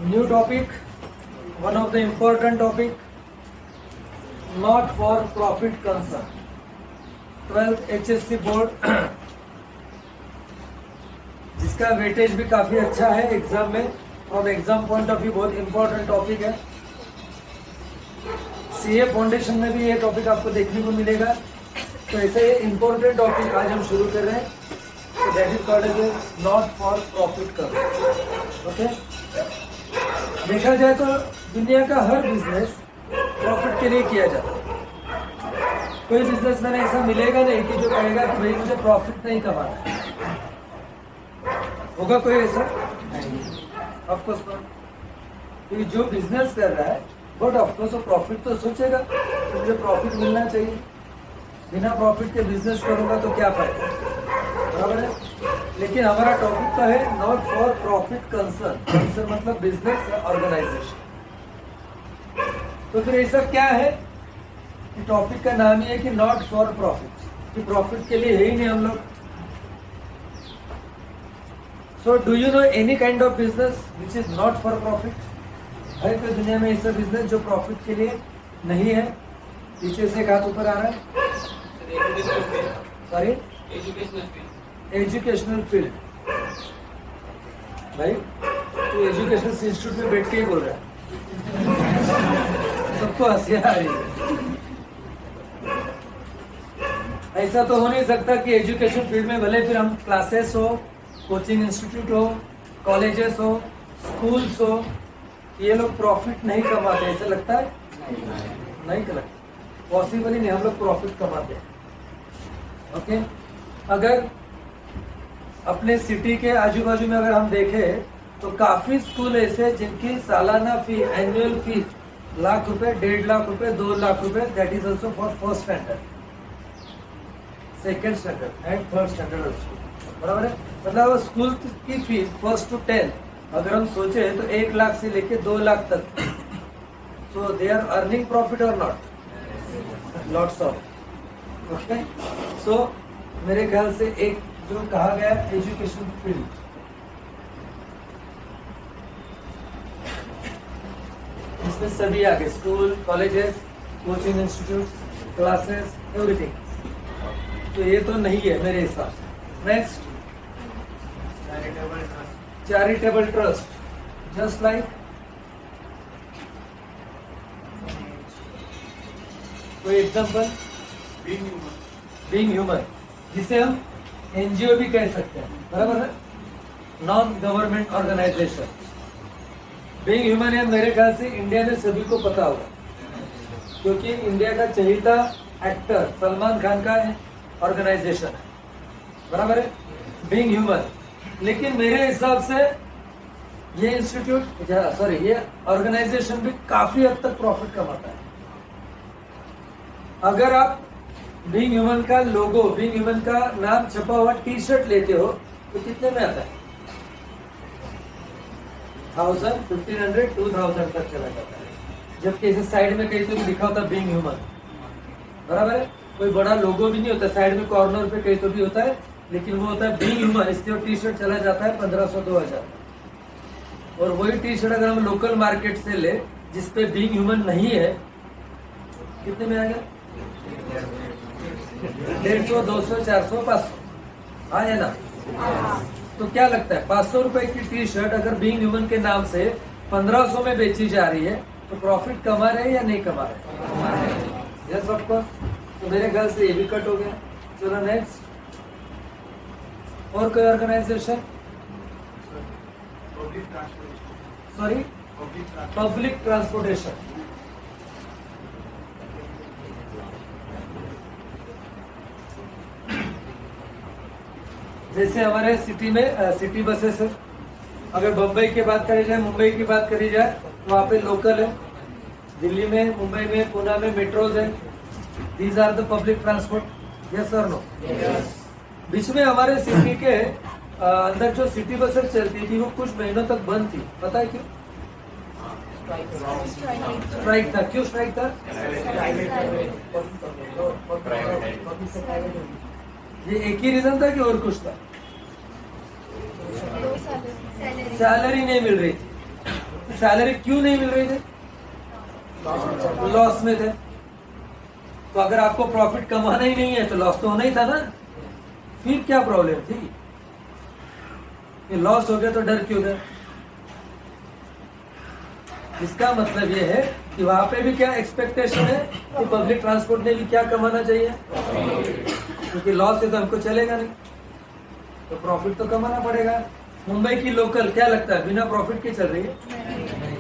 New topic, one of the important topic, not for profit concern. 12th HSC board जिसका weightage भी काफी अच्छा है एग्जाम में, from exam point of view बहुत इंपॉर्टेंट टॉपिक है। सीए फाउंडेशन में भी ये टॉपिक आपको देखने को मिलेगा। तो ऐसे ये इंपॉर्टेंट टॉपिक आज हम शुरू कर रहे हैं। तो that is called as not for profit concern. Okay, देखा जाए तो दुनिया का हर बिजनेस प्रॉफिट के लिए किया जाता है। कोई बिजनेसमैन ऐसा मिलेगा नहीं कि जो कहेगा कि भाई मुझे प्रॉफिट नहीं कमाना है। होगा कोई ऐसा? Of course not. क्योंकि जो बिजनेस कर रहा है बट ऑफ कोर्स वो प्रॉफिट तो सोचेगा कि मुझे प्रॉफिट मिलना चाहिए। बिना प्रॉफिट के बिजनेस करूंगा तो क्या फायदा, बराबर है। लेकिन हमारा टॉपिक तो है not for profit concern. Concern मतलब बिजनेस या ऑर्गेनाइजेशन। तो फिर ऐसा क्या है कि टॉपिक का नाम ही है कि नॉट फॉर प्रॉफिट, कि प्रॉफिट के लिए है ही नहीं हम लोग। So do you know any kind of business which is not for profit? है कोई दुनिया में ऐसा बिजनेस जो प्रॉफिट के लिए नहीं है? पीछे से एक हाथ ऊपर आ रहा है। Sorry, educational field. भाई तू एजुकेशनल इंस्टीट्यूट में बैठ के ही बोल रहा है, सबको हंसी आ रही है। ऐसा तो हो नहीं सकता कि एजुकेशन फील्ड में भले फिर हम क्लासेस हो, कोचिंग इंस्टीट्यूट हो, कॉलेजेस हो, स्कूल्स हो, ये लोग प्रॉफिट नहीं कमाते। ऐसा लगता है? नहीं लगता, पॉसिबल ही नहीं हम लोग प्रॉफिट कमाते हैं। ओके, अगर अपने सिटी के आजू बाजू में अगर हम देखें तो काफी स्कूल ऐसे जिनकी सालाना फी, एनुअल फीस लाख रुपए, 1.5 लाख रुपए, 2 लाख रुपए। That is also for first standard, second standard and third standard school, बराबर है। मतलब स्कूल की फीस फर्स्ट टू 10 अगर हम सोचे तो 1 लाख से लेके 2 लाख तक। सो दे आर अर्निंग प्रॉफिट और नॉट? Lots of. ओके, सो मेरे ख्याल से एक जो कहा गया एजुकेशन फील्ड, इसमें सभी आगे school, colleges, coaching institute, classes, everything. तो ये तो नहीं है मेरे हिसाब से। Next, charitable trust, just like कोई एग्जांपल? बीइंग ह्यूमन, जिसे हम एनजीओ भी कह सकते हैं, बराबर है, non government organisation. Being Human है मेरे ख्याल से इंडिया में सभी को पता होगा, क्योंकि इंडिया का चहेता एक्टर सलमान खान का ऑर्गेनाइजेशन है, बराबर है, बीइंग ह्यूमन। लेकिन मेरे हिसाब से ये इंस्टीट्यूट, सॉरी, ये ऑर्गेनाइजेशन भी काफी हद तक प्रॉफिट कमाता है। अगर आप बीइंग ह्यूमन का लोगो, बीइंग ह्यूमन का नाम छपा हुआ टी शर्ट लेते हो तो कितने में आता है? 1000, 1500, 2000 तक चला जाता है। जबकि इसे साइड में कहीं तो भी लिखा होता बीइंग ह्यूमन, बराबर है। कोई बड़ा लोगो भी नहीं होता, साइड में कॉर्नर पे कहीं तो भी होता है, लेकिन वो होता है बीइंग ह्यूमन। इसलिए टी शर्ट चला जाता है 1500, 2000। और वही टी शर्ट अगर हम लोकल मार्केट से ले जिसपे बीइंग ह्यूमन नहीं है, कितने में आएगा? 150, 200, 400, 500 हाँ है ना? तो क्या लगता है 500 रुपए की टी शर्ट अगर बीइंग ह्यूमन के नाम से 1500 में बेची जा रही है तो प्रॉफिट कमा रहे हैं या नहीं कमा रहे? Yes of course. तो मेरे ख्याल से ये भी कट हो गया। चलो नेक्स्ट, और कोई ऑर्गेनाइजेशन? Sorry, public transportation. जैसे हमारे सिटी में सिटी बसेस है। अगर बम्बई की बात करी जाए, मुंबई की बात करी जाए तो वहाँ पे लोकल है। दिल्ली में, मुंबई में, पुणे में मेट्रोज है। These are the public transport. Yes और नो? बीच में हमारे सिटी के अंदर जो सिटी बसेस चलती थी वो कुछ महीनों तक बंद थी। पता है क्यों? स्ट्राइक था। क्यों स्ट्राइक था? ये एक ही रीजन था कि और कुछ था? सैलरी नहीं मिल रही थी। तो सैलरी क्यों नहीं मिल रही थी? लॉस में थे। तो अगर आपको प्रॉफिट कमाना ही नहीं है तो लॉस तो होना ही था ना, फिर क्या प्रॉब्लम थी? कि लॉस हो गया तो डर क्यों गया? इसका मतलब ये है कि वहां पे भी क्या एक्सपेक्टेशन है कि पब्लिक ट्रांसपोर्ट ने भी क्या कमाना चाहिए, क्योंकि लॉस है तो हमको चलेगा नहीं, तो प्रॉफिट तो कमाना पड़ेगा। मुंबई की लोकल क्या लगता है बिना प्रॉफिट के चल रही है?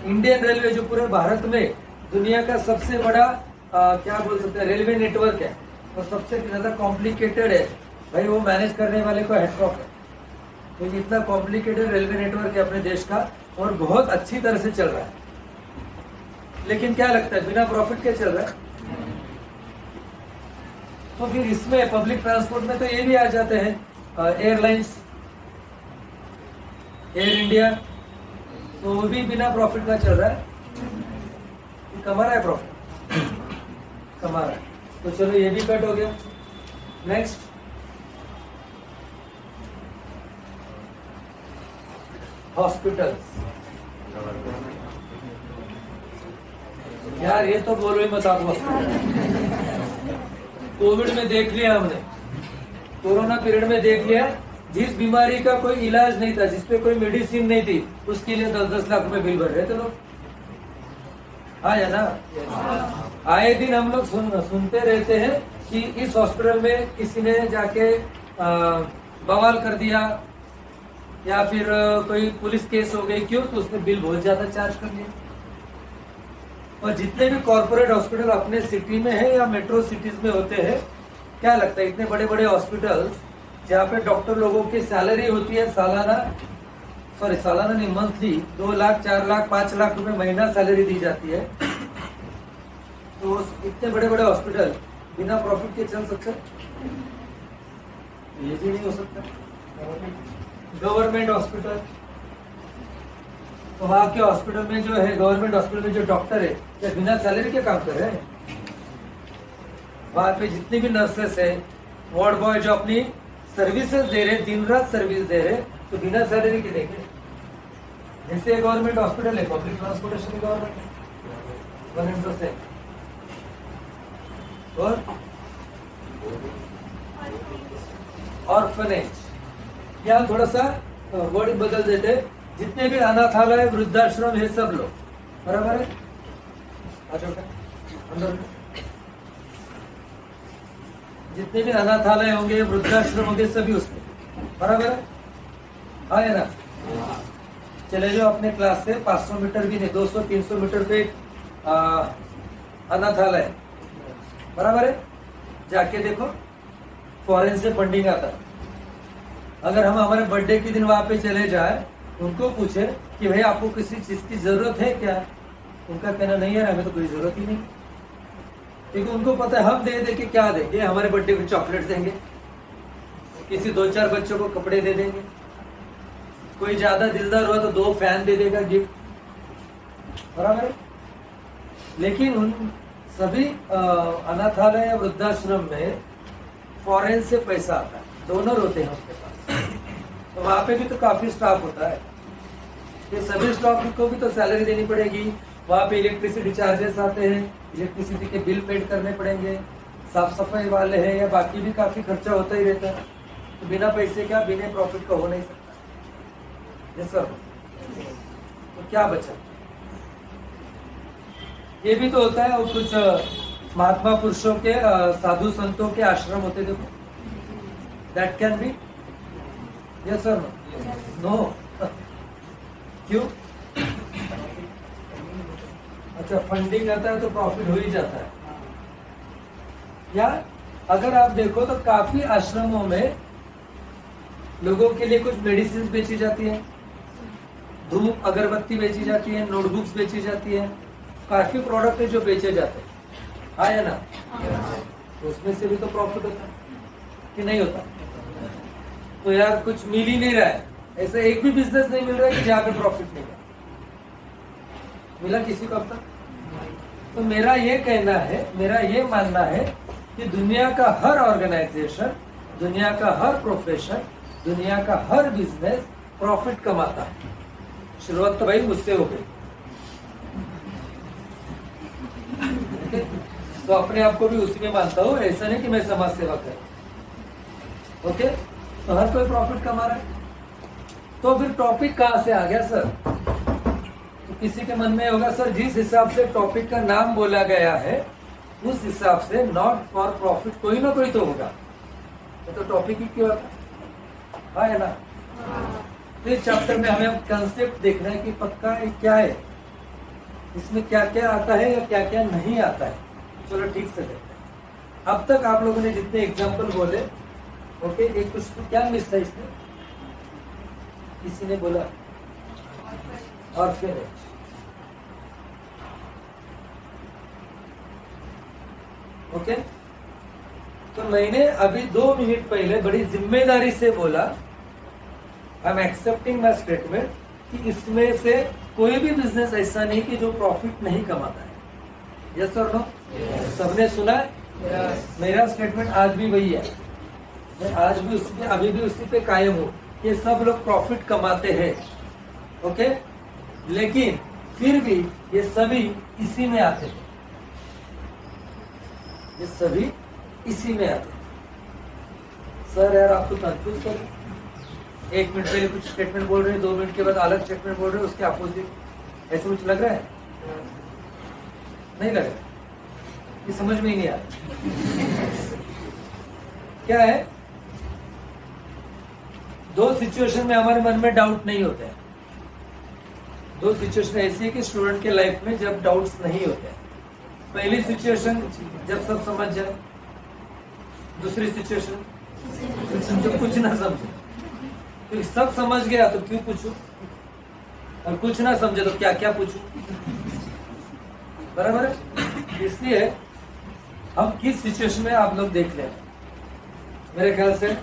इंडियन रेलवे जो पूरे भारत में दुनिया का सबसे बड़ा क्या बोल सकते हैं रेलवे नेटवर्क है, और सबसे ज्यादा कॉम्प्लिकेटेड है भाई, वो मैनेज करने वाले को हेड ऑफ है। तो इतना कॉम्प्लिकेटेड रेलवे नेटवर्क है अपने देश का, और बहुत अच्छी तरह से चल रहा है। लेकिन क्या लगता है बिना प्रॉफिट के चल रहा है? तो फिर इसमें पब्लिक ट्रांसपोर्ट में तो ये भी आ जाते हैं एयरलाइंस, एयर इंडिया, तो वो भी बिना प्रॉफिट का चल रहा है, कमा रहा है प्रॉफिट, कमा रहा है। तो चलो ये भी कट हो गया। Next, hospitals. यार ये तो बोलो ही मत आप, कोविड में देख लिया हमने, कोरोना पीरियड में देख लिया, जिस बीमारी का कोई इलाज नहीं था, जिसपे कोई मेडिसिन नहीं थी, उसके लिए 10-10 लाख रुपए बिल भर रहे थे लोग। हाँ या ना? आए दिन हम लोग सुनते रहते हैं कि इस हॉस्पिटल में किसी ने जाके बवाल कर दिया, या फिर कोई पुलिस केस हो गई, क्यों? तो उसने बिल बहुत ज्यादा चार्ज कर लिया। और जितने भी कॉर्पोरेट हॉस्पिटल अपने सिटी में है या मेट्रो सिटीज में होते हैं, क्या लगता है इतने बड़े बड़े हॉस्पिटल्स जहाँ पे डॉक्टर लोगों की सैलरी होती है सालाना नहीं, मंथली 2 लाख 4 लाख 5 लाख रुपए महीना सैलरी दी जाती है, तो इतने बड़े बड़े हॉस्पिटल बिना प्रॉफिट के चल सकते? ये भी नहीं हो सकता। गवर्नमेंट हॉस्पिटल, तो वहाँ के हॉस्पिटल में जो है, गवर्नमेंट हॉस्पिटल में जो डॉक्टर है, क्या बिना सैलरी के काम कर रहे हैं? वहाँ पे जितनी भी नर्सेस है, वार्ड बॉय जो अपनी सर्विसेज दे रहे, दिन रात सर्विस दे रहे, तो बिना सैलरी के देंगे? जैसे गवर्नमेंट हॉस्पिटल है, पब्लिक ट्रांसपोर्टेशन गवर्नमेंट है, 100%। और ऑर्फनेज, यहाँ थोड़ा सा वर्ड बदल देते, जितने भी अनाथालय वृद्धाश्रम है सब लोग, बराबर है? अंदर जितने भी अनाथालय होंगे, वृद्धाश्रम होंगे, सभी उसमें, बराबर है? हाँ या ना? चले जाओ अपने क्लास से 500 मीटर भी नहीं, 200-300 मीटर पे अनाथालय, बराबर है? जाके देखो, फॉरेन से फंडिंग आता है। अगर हम हमारे बर्थडे के दिन वहां पे चले जाए, उनको पूछे कि भाई आपको किसी चीज की जरूरत है क्या, उनका कहना नहीं है, हमें तो कोई जरूरत ही नहीं, क्योंकि उनको पता है हम दे दे के क्या देंगे, हमारे बर्थडे को चॉकलेट देंगे, किसी 2-4 बच्चों को कपड़े दे देंगे, कोई ज्यादा दिलदार हुआ तो 2 फैन दे देगा गिफ्ट, बराबर है? लेकिन उन सभी अनाथालय या वृद्धाश्रम में फॉरेन से पैसा आता है, डोनर होते हैं उसके पास, तो वहां पे भी तो काफी स्टाफ होता है, ये सभी स्टाफ को भी तो सैलरी देनी पड़ेगी, वहां पे इलेक्ट्रिसिटी चार्जेस आते हैं, इलेक्ट्रिसिटी के बिल पेड करने पड़ेंगे, साफ सफाई वाले हैं या बाकी भी काफी खर्चा होता ही रहता है, तो बिना पैसे का, बिना प्रॉफिट का हो नहीं सकता। Yes sir. तो क्या बचा? ये भी तो होता है, और कुछ महात्मा पुरुषों के, साधु संतों के आश्रम होते, देखो, that can be. Yes sir, no? क्यों? अच्छा, फंडिंग आता है तो प्रॉफिट हो ही जाता है। या अगर आप देखो तो काफी आश्रमों में लोगों के लिए कुछ मेडिसिन बेची जाती है, धूप अगरबत्ती बेची जाती है, नोटबुक्स बेची जाती है, काफी प्रोडक्ट है जो बेचे जाते हैं, हाँ या ना? तो उसमें से भी तो प्रॉफिट होता है कि नहीं होता? तो यार कुछ मिल ही नहीं रहा है, ऐसा एक भी बिजनेस नहीं मिल रहा है कि जहाँ पे प्रॉफिट नहीं है। मिला किसी को अब तक? तो मेरा ये कहना है, मेरा ये मानना है कि दुनिया का हर ऑर्गेनाइजेशन, दुनिया का हर प्रोफेशन, दुनिया का हर बिजनेस प्रॉफिट कमाता है। शुरुआत तो भाई मुझसे हो गई, तो अपने आप को भी उसी में मानता हूँ, ऐसा नहीं कि मैं समाज सेवा कर। ओके, तो हर कोई प्रॉफिट कमा रहा है। तो फिर टॉपिक कहाँ से आ गया सर? तो किसी के मन में होगा सर जिस हिसाब से टॉपिक का नाम बोला गया है उस हिसाब से नॉट फॉर प्रॉफिट कोई ना कोई तो होगा, तो टॉपिक ही क्यों आता है ना? तो इस चैप्टर में हमें कंसेप्ट देखना है कि पक्का ये क्या है, इसमें क्या क्या आता है या क्या क्या नहीं आता है। चलो ठीक से देखते हैं। अब तक आप लोगों ने जितने एग्जाम्पल बोले, ओके, एक कुछ तो क्या मिस था इसमें? किसी ने बोला और फिर ओके, तो मैंने अभी 2 मिनट पहले बड़ी जिम्मेदारी से बोला, I am accepting my statement, कि इसमें से कोई भी बिजनेस ऐसा नहीं कि जो प्रॉफिट नहीं कमाता है। यस और नो? सबने सुना है? मेरा स्टेटमेंट आज भी वही है, मैं आज भी उसी पे, अभी भी उसी पे कायम हूँ कि सब लोग प्रॉफिट कमाते हैं। ओके, लेकिन फिर भी ये सभी इसी में आते हैं, ये सभी इसी में आते हैं। सर यार आप तो कंफ्यूज कर, 1 मिनट पहले कुछ स्टेटमेंट बोल रहे हैं, 2 मिनट के बाद अलग स्टेटमेंट बोल रहे हैं, उसके अपोजिट, ऐसे कुछ लग रहा है? नहीं लग रहा, ये समझ में ही नहीं आ रहा क्या है। 2 सिचुएशन में हमारे मन में डाउट नहीं होते हैं। 2 सिचुएशन ऐसी है कि स्टूडेंट के लाइफ में जब डाउट्स नहीं होते हैं। पहली सिचुएशन जब सब समझ जाए, दूसरी सिचुएशन जब कुछ ना समझे। तो सब समझ गया तो क्यों पूछूं, और कुछ ना समझे तो क्या क्या पूछूं, बराबर है? इसलिए हम किस सिचुएशन में आप लोग देख लें, मेरे ख्याल से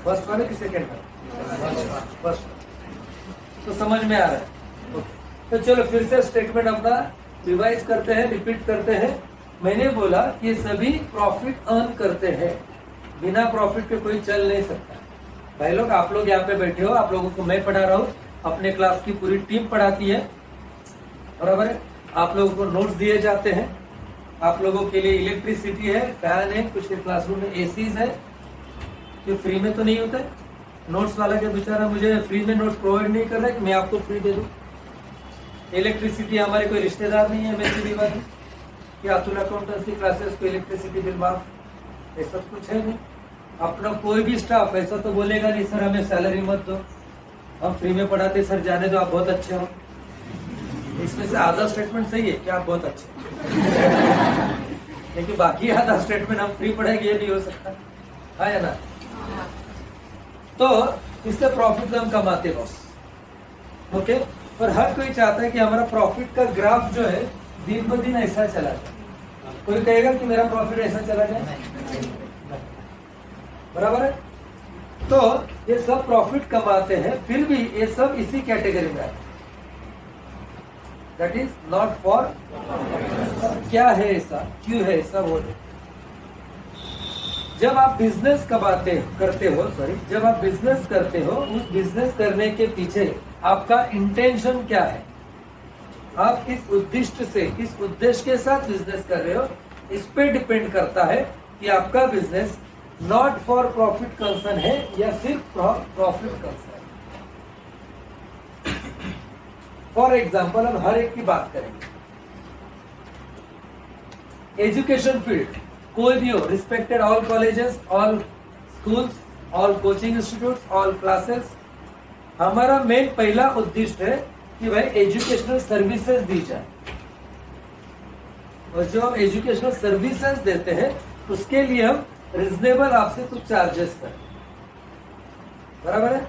फर्स्ट वाले कि सेकेंड वाले? फर्स्ट, तो समझ में आ रहा है। तो चलो फिर से स्टेटमेंट अपना रिवाइज करते हैं, रिपीट करते हैं। मैंने बोला कि सभी प्रॉफिट अर्न करते हैं, बिना प्रॉफिट के कोई चल नहीं सकता। भाई लोग, आप लोग यहाँ पे बैठे हो, आप लोगों को मैं पढ़ा रहा हूँ, अपने क्लास की पूरी टीम पढ़ाती है, बराबर है? आप लोगों को नोट्स दिए जाते हैं, आप लोगों के लिए इलेक्ट्रिसिटी है, फैन है, कुछ के क्लासरूम में एसीज है, जो फ्री में तो नहीं होता है। नोट्स वाला क्या बेचारा मुझे फ्री में नोट्स प्रोवाइड नहीं कर रहा है कि मैं आपको फ्री दे दूं। इलेक्ट्रिसिटी हमारे कोई रिश्तेदार नहीं है, मेरी दीवार कि अतुल अकाउंटेंसी क्लासेस को इलेक्ट्रिसिटी बिल माफ, ऐसा कुछ है नहीं। अपना कोई भी स्टाफ ऐसा तो बोलेगा नहीं सर हमें सैलरी मत दो, हम फ्री में पढ़ाते, सर जाने दो, आप बहुत अच्छे हो। इसमें से आधा स्टेटमेंट सही है कि आप बहुत अच्छे लेकिन बाकी आधा स्टेटमेंट हम फ्री पढ़ाएंगे, ये नहीं हो सकता है ना? तो इससे प्रॉफिट हम कमाते बॉस, ओके। और हर कोई चाहता है कि हमारा प्रॉफिट का ग्राफ जो है दिन ब दिन ऐसा चला जाए। कोई कहेगा कि मेरा प्रॉफिट ऐसा चला जाए? बराबर है? तो ये सब प्रॉफिट कमाते हैं, फिर भी ये सब इसी कैटेगरी में आते हैं, दैट इज नॉट फॉर। क्या है ऐसा, क्यों है ऐसा, वो देखो। जब आप बिजनेस करते हो, उस बिजनेस करने के पीछे आपका इंटेंशन क्या है, आप किस उद्देश्य से, किस उद्देश्य के साथ बिजनेस कर रहे हो, इस पे डिपेंड करता है कि आपका business not for profit concern है या सिर्फ प्रॉफिट कंसर्न। फॉर एग्जाम्पल हम हर एक की बात करेंगे। एजुकेशन फील्ड कोई भी हो, respected all colleges, all schools, all coaching institute, all classes, हमारा मेन पहला उद्देश्य है कि भाई एजुकेशनल सर्विसेज दी जाए। और जो हम एजुकेशनल सर्विसेज देते हैं उसके लिए हम रिजनेबल आपसे कुछ चार्जेस करें, बराबर है?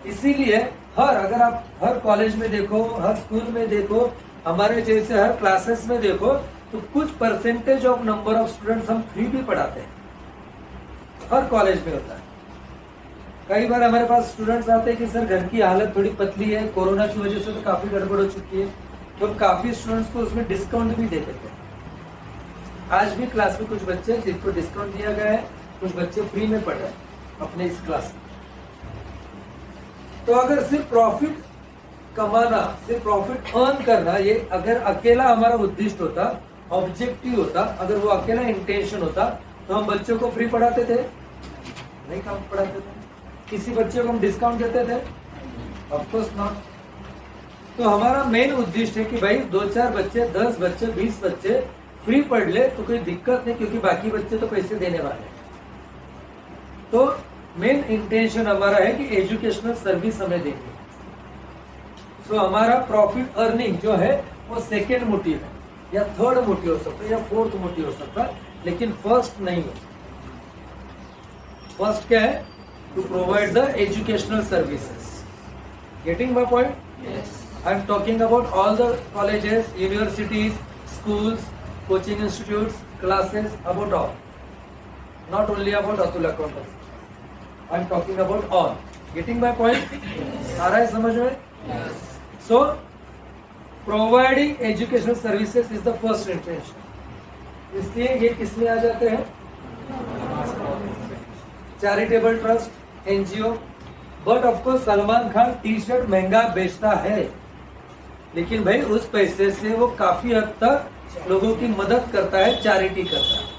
इसीलिए अगर आप हर कॉलेज में देखो, हर स्कूल में देखो, हमारे जैसे हर क्लासेस में देखो, तो कुछ percentage of number of students हम फ्री भी पढ़ाते हैं, हर कॉलेज में होता है। कई बार हमारे पास स्टूडेंट्स आते हैं कि सर घर की हालत थोड़ी पतली है, कोरोना की वजह से तो काफी गड़बड़ हो चुकी है, तो हम काफी स्टूडेंट्स को उसमें डिस्काउंट भी दे देते हैं। आज भी क्लास में कुछ बच्चे जिनको डिस्काउंट दिया गया है, कुछ बच्चे फ्री में पढ़ रहे हैं अपने इस क्लास में। तो अगर सिर्फ प्रॉफिट कमाना, सिर्फ प्रॉफिट अर्न करना, ये अगर अकेला हमारा उद्देश्य होता ऑब्जेक्टिव होता, अगर वो अकेला इंटेंशन होता, तो हम बच्चों को फ्री पढ़ाते थे? नहीं पढ़ाते थे। किसी बच्चे को हम डिस्काउंट देते थे? Of course not. तो हमारा मेन उद्देश्य है कि भाई 2-4 बच्चे, 10 बच्चे, 20 बच्चे फ्री पढ़ ले तो कोई दिक्कत नहीं, क्योंकि बाकी बच्चे तो पैसे देने वाले हैं। तो मेन इंटेंशन हमारा है कि एजुकेशनल सर्विस हमें देंगे। सो हमारा प्रॉफिट अर्निंग जो है वो सेकेंड मोटिव है, या थर्ड मोटिव हो सकता है, या फोर्थ मोटिव हो सकता है, लेकिन फर्स्ट नहीं है। फर्स्ट क्या है? To provide the educational services. Getting my point? I am talking about all the colleges, universities, schools, coaching institutes, classes, about all, not only about Atul Accountancy. I am talking about all. Getting my point? आ रहा है समझ में? So, providing educational services is the first intention. इसलिए ये किसमें आ जाते हैं? Charitable trust, NGO. But of course Salman Khan T shirt महंगा बेचता है, लेकिन भाई उस पैसे से वो काफी हद तक लोगों की मदद करता है, चैरिटी करता है।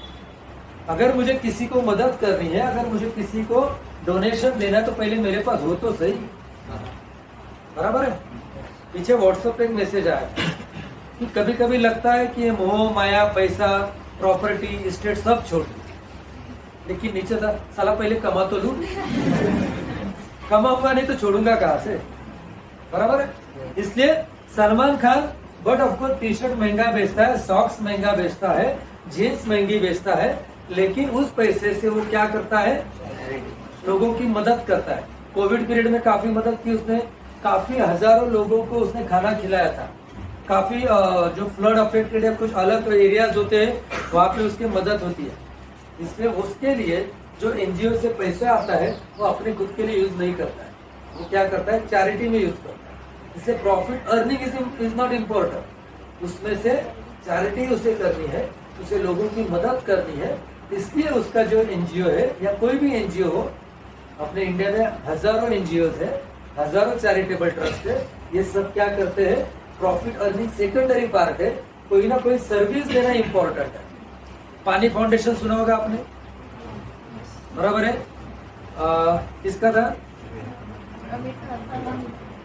अगर मुझे किसी को मदद करनी है, अगर मुझे किसी को डोनेशन देना है, तो पहले मेरे पास हो तो सही, बराबर है। पीछे व्हाट्सएप पे एक मैसेज आया कि कभी कभी लगता है कि ये मोह माया, पैसा, प्रॉपर्टी, स्टेट सब छोड़ दूं, लेकिन नीचे था साला पहले कमा तो लूं, कमाऊंगा नहीं तो छोड़ूंगा कहां से, बराबर है। इसलिए Salman Khan but of course T shirt महंगा बेचता है, सॉक्स महंगा बेचता है, जीन्स महंगी बेचता है, लेकिन उस पैसे से वो क्या करता है? लोगों की मदद करता है। कोविड पीरियड में काफी मदद की उसने, काफी हजारों लोगों को उसने खाना खिलाया था। काफी जो फ्लड अफेक्टेड है, कुछ अलग एरियाज होते हैं, वहां पे उसकी मदद होती है। इसलिए उसके लिए जो एनजीओ से पैसा आता है वो अपने खुद के लिए यूज नहीं करता है, वो क्या करता है? चैरिटी में यूज करता है। इसलिए profit earning is not important, उसमें से चैरिटी उसे करनी है, उसे लोगों की मदद करनी है। इसलिए उसका जो एनजीओ है, या कोई भी एनजीओ हो, अपने इंडिया में हजारों एनजीओ है, हजारों चैरिटेबल ट्रस्ट है, ये सब क्या करते हैं? प्रॉफिट अर्निंग सेकेंडरी पार्ट है, कोई ना कोई सर्विस देना इंपॉर्टेंट है। पानी फाउंडेशन सुना होगा आपने, बराबर है। किसका था?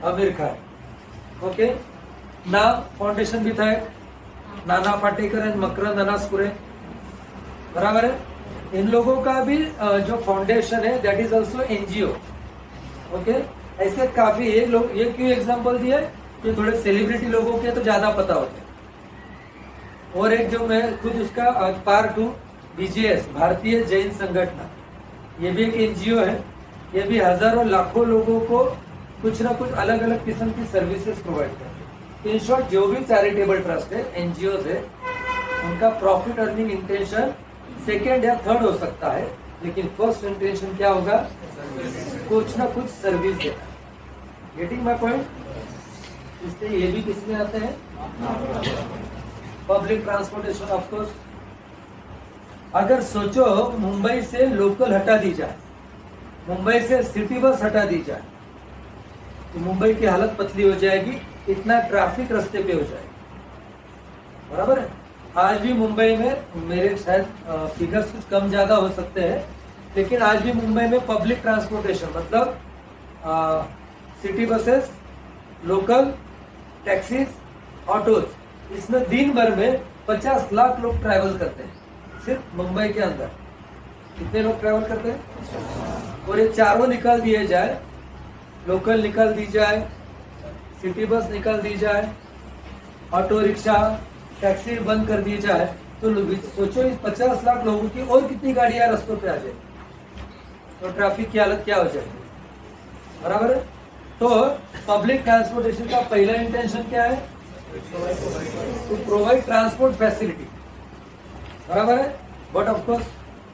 आमिर खान। ओके, नाम फाउंडेशन भी था एक, नाना पाटेकर एंड मकरंद अनासपुरे, बराबर है। इन लोगों का भी जो फाउंडेशन है that is also NGO. Okay, ऐसे काफी ये लोग, ये क्यों एग्जांपल दिया कि थोड़े सेलिब्रिटी लोगों के तो ज्यादा पता होते हैं। और एक जो मैं खुद उसका पार्ट हूँ, बीजेएस, भारतीय जैन संगठन, ये भी एक एनजीओ है। ये भी हजारों लाखों लोगों को कुछ ना कुछ अलग अलग किस्म की सर्विसेज प्रोवाइड करते हैं। इन शॉर्ट जो भी चैरिटेबल ट्रस्ट है, एनजीओ है, उनका प्रॉफिट अर्निंग इंटेंशन सेकेंड या थर्ड हो सकता है, लेकिन फर्स्ट इंटेंशन क्या होगा? कुछ ना कुछ सर्विस देना। Getting my point? इसलिए ये भी किसमें आते हैं? Public transportation. ऑफ कोर्स अगर सोचो मुंबई से लोकल हटा दी जाए, मुंबई से सिटी बस हटा दी जाए, तो मुंबई की हालत पतली हो जाएगी, इतना ट्रैफिक रास्ते पे हो जाएगा, बराबर है। आज भी मुंबई में, मेरे शायद फिगर्स कुछ कम ज्यादा हो सकते हैं, लेकिन आज भी मुंबई में पब्लिक ट्रांसपोर्टेशन मतलब city buses, local taxis, autos, इसमें दिन भर में 50 लाख लोग ट्रैवल करते हैं सिर्फ मुंबई के अंदर। कितने लोग ट्रैवल करते हैं? और ये चारों निकाल दिए जाए, लोकल निकाल दी जाए, सिटी बस निकाल दी जाए, ऑटो रिक्शा, टैक्सी बंद कर दी जाए, तो सोचो इस 50 लाख लोगों की और कितनी गाड़ियां रास्तों पे आ जाएगी, तो ट्रैफिक की हालत क्या हो जाएगी, बराबर है। तो पब्लिक ट्रांसपोर्टेशन का पहला इंटेंशन क्या है? टू प्रोवाइड ट्रांसपोर्ट फैसिलिटी, बराबर है। बट ऑफ कोर्स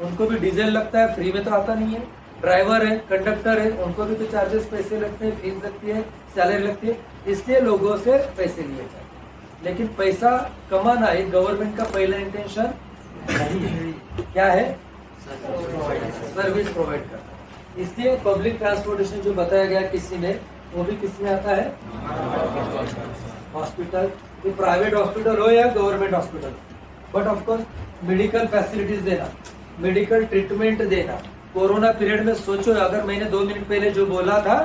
उनको भी डीजल लगता है, फ्री में तो आता नहीं है। ड्राइवर है, कंडक्टर है, उनको भी तो चार्जेस पैसे लगते हैं, फीस लगती है, सैलरी लगती है, इसलिए लोगों से पैसे लिए जाते हैं। लेकिन पैसा कमाना एक गवर्नमेंट का पहला इंटेंशन नहीं है। क्या है? सर्विस प्रोवाइड करना। इसलिए पब्लिक ट्रांसपोर्टेशन जो बताया गया किसी ने, वो भी किस में आता है? हॉस्पिटल, प्राइवेट हॉस्पिटल हो या government hospital, but of course medical facilities देना, मेडिकल ट्रीटमेंट देना। कोरोना पीरियड में सोचो, अगर मैंने 2 मिनट पहले जो बोला था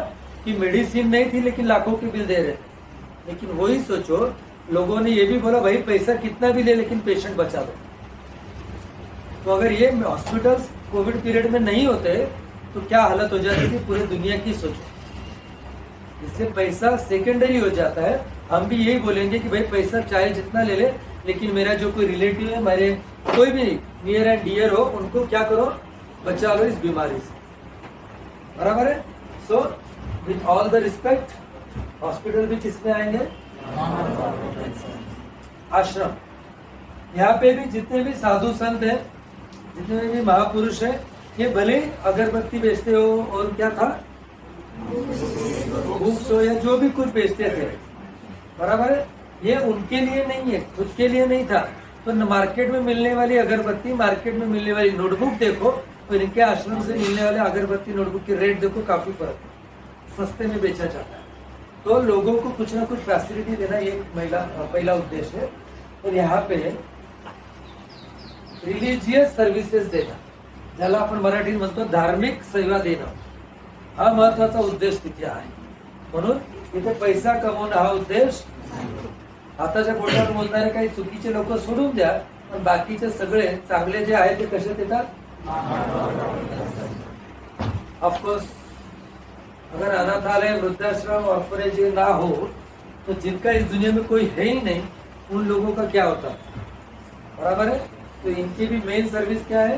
कि मेडिसिन नहीं थी लेकिन लाखों के बिल दे रहे थे, लेकिन वही सोचो लोगों ने ये भी बोला भाई पैसा कितना भी ले लेकिन पेशेंट बचा दो। तो अगर ये हॉस्पिटल्स कोविड पीरियड में नहीं होते तो क्या हालत हो जाती थी पूरी दुनिया की, सोचो। इससे पैसा सेकेंडरी हो जाता है। हम भी यही बोलेंगे कि भाई पैसा चाहे जितना ले ले, लेकिन मेरा जो कोई रिलेटिव है, मेरे कोई भी नियर एंड डियर हो, उनको क्या करो, बचा लो इस बीमारी से, बराबर है। So with all the respect, hospital भी किसमें आएंगे, आश्रम। यहाँ पे भी जितने भी साधु संत हैं, जितने भी महापुरुष हैं, ये भले अगरबत्ती बेचते हो और क्या था, बुक्स हो या जो भी कुछ बेचते थे, बराबर है, ये उनके लिए नहीं है, खुद के लिए नहीं था। तो मार्केट में मिलने वाली अगरबत्ती, मार्केट में मिलने वाली नोटबुक देखो, तो इनके आश्रम से मिलने वाले अगरबत्ती नोटबुक की रेट देखो, काफी फर्क है, सस्ते में बेचा जाता है। तो लोगों को कुछ ना कुछ फैसिलिटी देना ये पहला उद्देश्य है। और यहाँ पे रिलीजियस सर्व्हिसेस देणं, ज्याला आपण मराठीत म्हणतो धार्मिक सेवा देणं, हा महत्वाचा उद्देश तिथे आहे। म्हणून इथे पैसा कमवणं हा उद्देश, आताच्या बोलण्यात बोलणारे काही चुकीचे लोक सोडून द्या, पण बाकीचे सगळे चांगले जे आहेत ते कशात येतात, ऑफकोर्स अगर अनाथालय, वृद्धाश्रम, ऑर्फनेज ना हो तो जिनका इस दुनिया में कोई है ही नहीं, उन लोगों का क्या होता, बराबर है। तो इनकी भी मेन सर्विस क्या है,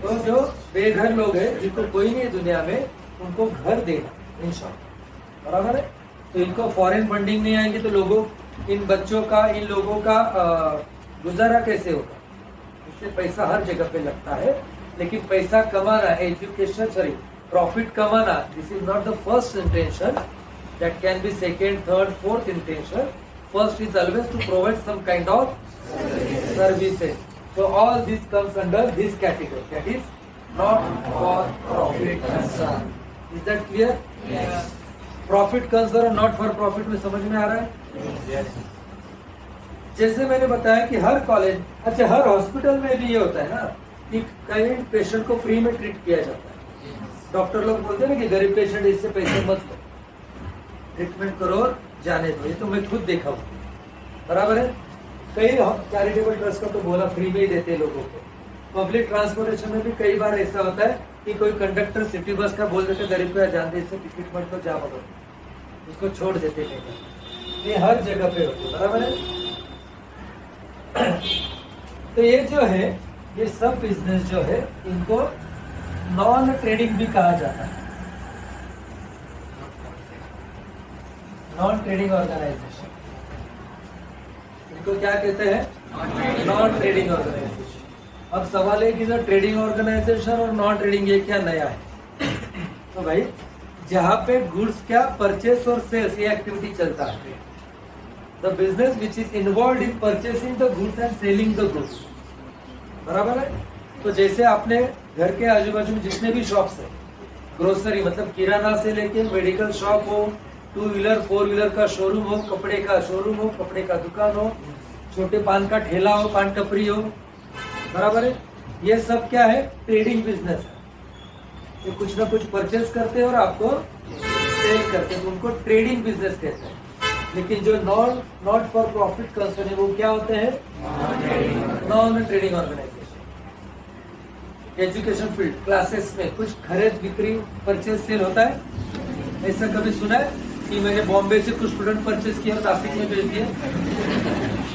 तो जो बेघर लोग हैं, जिनको कोई नहीं है दुनिया में, उनको घर देना, इंशाअल्लाह, बराबर है। तो इनको फॉरेन फंडिंग नहीं आएंगे तो लोगों, इन बच्चों का, इन लोगों का गुजारा कैसे होगा, इससे पैसा हर जगह पे लगता है। लेकिन पैसा कमाना, एजुकेशन, सॉरी प्रॉफिट कमाना, this is not the first intention, that can be second, third, fourth intention. First is always to provide some kind of services. So all this comes under this category, that is not for profit concern. Is that clear? Yes. Profit concern और not for profit में समझ में आ रहा है? Yes. जैसे मैंने बताया कि हर कॉलेज, अच्छा हर हॉस्पिटल में भी ये होता है ना कि कई पेशेंट को फ्री में ट्रीट किया जाता है। डॉक्टर लोग बोलते हैं ना कि गरीब पेशेंट इससे पैसे मत लो, ट्रीटमेंट करो और जाने दो। ये तो मैं खुद देखा हूँ, बराबर है। कई चैरिटेबल ट्रस्ट का तो बोला फ्री में ही देते हैं लोगों को। पब्लिक ट्रांसपोर्टेशन में भी कई बार ऐसा होता है कि कोई कंडक्टर सिटी बस का बोल देते गरीब को जान दे, इससे टिकट मत को जा पकड़ो, उसको छोड़ देते हैं। ये हर जगह पे होता है, बराबर है। तो ये जो है, ये सब बिजनेस जो है, इनको नॉन ट्रेडिंग भी कहा जाता है, नॉन ट्रेडिंग ऑर्गेनाइजेशन। इनको क्या कहते हैं, नॉन ट्रेडिंग ऑर्गेनाइजेशन। अब सवाल है कि सर ट्रेडिंग ऑर्गेनाइजेशन और नॉन ट्रेडिंग ये क्या नया है। तो भाई जहां पे गुड्स क्या परचेस और सेल्स ये एक्टिविटी चलता है, the business which is involve in purchasing the goods and selling the goods, बराबर है। तो जैसे आपने घर के आजू बाजू में जितने भी शॉप्स है, ग्रोसरी मतलब किराना से लेके मेडिकल शॉप हो, 2 व्हीलर 4 व्हीलर का शोरूम हो, कपड़े का शोरूम हो, कपड़े का दुकान हो, छोटे पान का ठेला हो, पान टपरी हो, बराबर है। ये सब क्या है, ट्रेडिंग बिजनेस है। ये कुछ ना कुछ परचेस करते हैं और आपको सेल करते हैं, तो उनको ट्रेडिंग बिजनेस कहते हैं। लेकिन जो नॉट फॉर प्रॉफिट कंसर्न है वो क्या होते हैं, non trading organisation. Education field, classes में कुछ खरीद बिक्री परचेस सेल होता है, ऐसा कभी सुना है कि मैंने बॉम्बे से कुछ स्टूडेंट परचेस किया और नासिक में भेज दिया?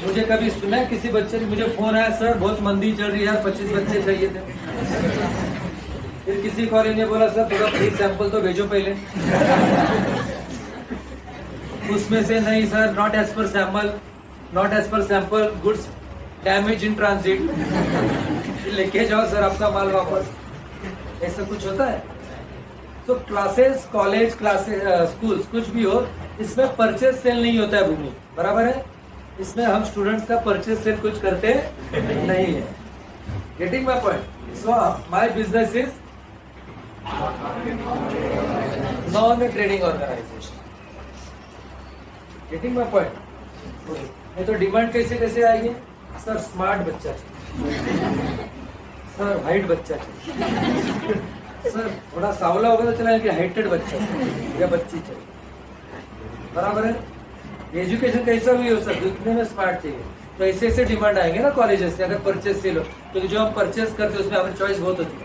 मुझे कभी सुना है किसी बच्चे ने, मुझे फोन आया सर बहुत मंदी चल रही है यार, 25 बच्चे चाहिए थे। फिर किसी कॉलेज ने बोला सर थोड़ा फ्री सैंपल तो भेजो पहले। उसमें से नहीं sir, not as per sample, not as per sample, goods damage in transit, लेके जाओ सर आपका माल वापस। ऐसा कुछ होता है। तो क्लासेस, कॉलेज, क्लासेस, स्कूल्स कुछ भी हो, इसमें परचेस सेल नहीं होता है भूमि, बराबर है। इसमें हम स्टूडेंट्स का परचेस सेल कुछ करते नहीं है। Getting my point? So my business is non trading organisation. Getting my point? नहीं तो डिमांड कैसे कैसे आएगी? सर स्मार्ट बच्चा चाहिए, सर हाइट बच्चा चाहिए, सर थोड़ा सावला होगा तो चला कि हाइटेड बच्चा चाहिए या बच्ची चाहिए। बराबर है। एजुकेशन कैसा भी हो सर, दिखने में स्मार्ट चाहिए। तो ऐसे ऐसे डिमांड आएंगे ना कॉलेजेस से अगर परचेस से लो, क्योंकि जो हम परचेस करते हैं उसमें हमारी चॉइस बहुत होती है।